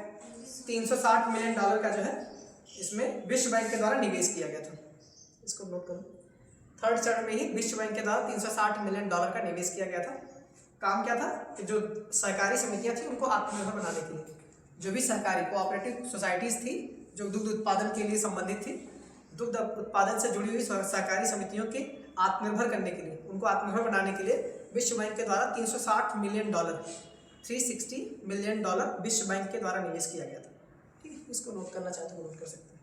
$360 मिलियन का जो है इसमें विश्व बैंक के द्वारा निवेश किया गया था। इसको नोट करो, थर्ड चरण में ही विश्व बैंक के द्वारा $360 मिलियन का निवेश किया गया था। काम क्या था कि जो सहकारी समितियां थी उनको आत्मनिर्भर बनाने के लिए, जो भी सहकारी कोऑपरेटिव सोसाइटीज़ थी जो दुग्ध उत्पादन के लिए संबंधित थी, दुग्ध उत्पादन से जुड़ी हुई सहकारी समितियों के आत्मनिर्भर करने के लिए, उनको आत्मनिर्भर बनाने के लिए विश्व बैंक के द्वारा $360 मिलियन, $360 मिलियन विश्व बैंक के द्वारा निवेश किया गया था, ठीक है। इसको नोट करना चाहते हो नोट कर सकते हैं।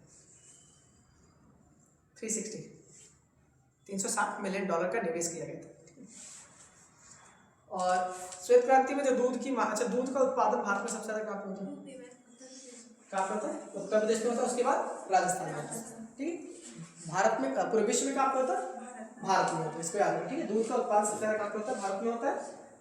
360 मिलियन डॉलर का निवेश किया गया था। और श्वेत क्रांति में जो दूध की अच्छा, दूध का उत्पादन भारत में सबसे ज्यादा कहाँ पे होता है? कहाँ पे होता है? उत्तर प्रदेश में होता है, उसके बाद राजस्थान में होता है। ठीक है, भारत में पूरे विश्व में कहाँ पे होता है? भारत में होता है, इसको याद रखो। ठीक है, दूध का उत्पादन सबसे ज्यादा कहाँ पे होता है? भारत में होता है।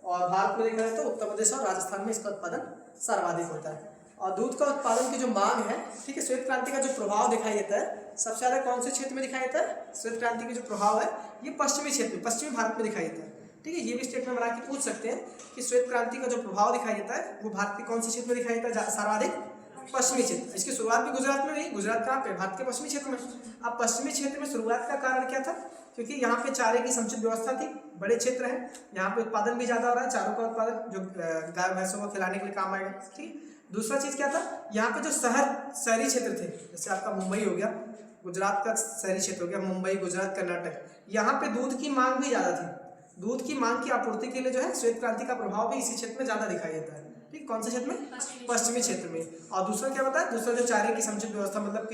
और भारत में देखा जाए तो उत्तर प्रदेश और राजस्थान में इसका उत्पादन सर्वाधिक होता है। और दूध का उत्पादन की जो मांग है, ठीक है, श्वेत क्रांति का जो प्रभाव दिखाई देता है सबसे ज्यादा कौन से क्षेत्र में दिखाई देता है? श्वेत क्रांति की जो प्रभाव है ये पश्चिमी क्षेत्र में, पश्चिमी भारत में दिखाई देता है। ठीक है, ये भी स्टेटमेंट बना के पूछ सकते हैं कि श्वेत क्रांति का जो प्रभाव दिखाई देता है वो भारत के कौन से क्षेत्र में दिखाई देता है सर्वाधिक? पश्चिमी क्षेत्र। इसकी शुरुआत भी गुजरात में हुई। गुजरात कहाँ पे? भारत के पश्चिमी क्षेत्र में। अब पश्चिमी क्षेत्र में शुरुआत का कारण क्या था? क्योंकि यहाँ पे चारे की समुचित व्यवस्था थी, बड़े क्षेत्र है, यहाँ पे उत्पादन भी ज्यादा हो रहा है, चारों का उत्पादन जो गाय भैंसों को खिलाने के लिए काम आएगा। ठीक, दूसरा चीज क्या था, यहाँ पे जो शहरी क्षेत्र थे, जैसे आपका मुंबई हो गया, गुजरात का शहरी क्षेत्र हो गया, मुंबई, गुजरात, कर्नाटक, यहाँ पे दूध की मांग भी ज्यादा थी। दूध की मांग की आपूर्ति के लिए जो है श्वेत क्रांति का प्रभाव भी इसी क्षेत्र में ज्यादा दिखाई देता है। ठीक, कौन से क्षेत्र में? पश्चिमी क्षेत्र में। और दूसरा क्या बताया? दूसरा जो चारे की समुचित व्यवस्था, मतलब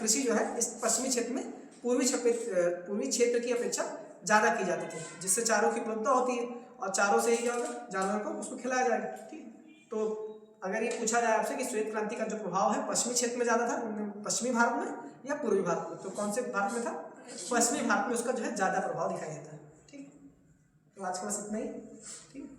कृषि जो है इस पश्चिमी क्षेत्र में पूर्वी क्षेत्र की अपेक्षा ज्यादा की जाती थी, जिससे चारों की उपलब्धता होती है और चारों से ही क्या होगा? जानवर को उसको खिलाया जाएगा। ठीक, तो अगर ये पूछा जाए आपसे कि श्वेत क्रांति का जो प्रभाव है पश्चिमी क्षेत्र में ज्यादा था, पश्चिमी भारत में या पूर्वी भारत में, तो कौन से भारत में था? पश्चिमी भारत में उसका जो है ज्यादा प्रभाव दिखाई देता है। ठीक, तो आज के बस इतना ही। ठीक।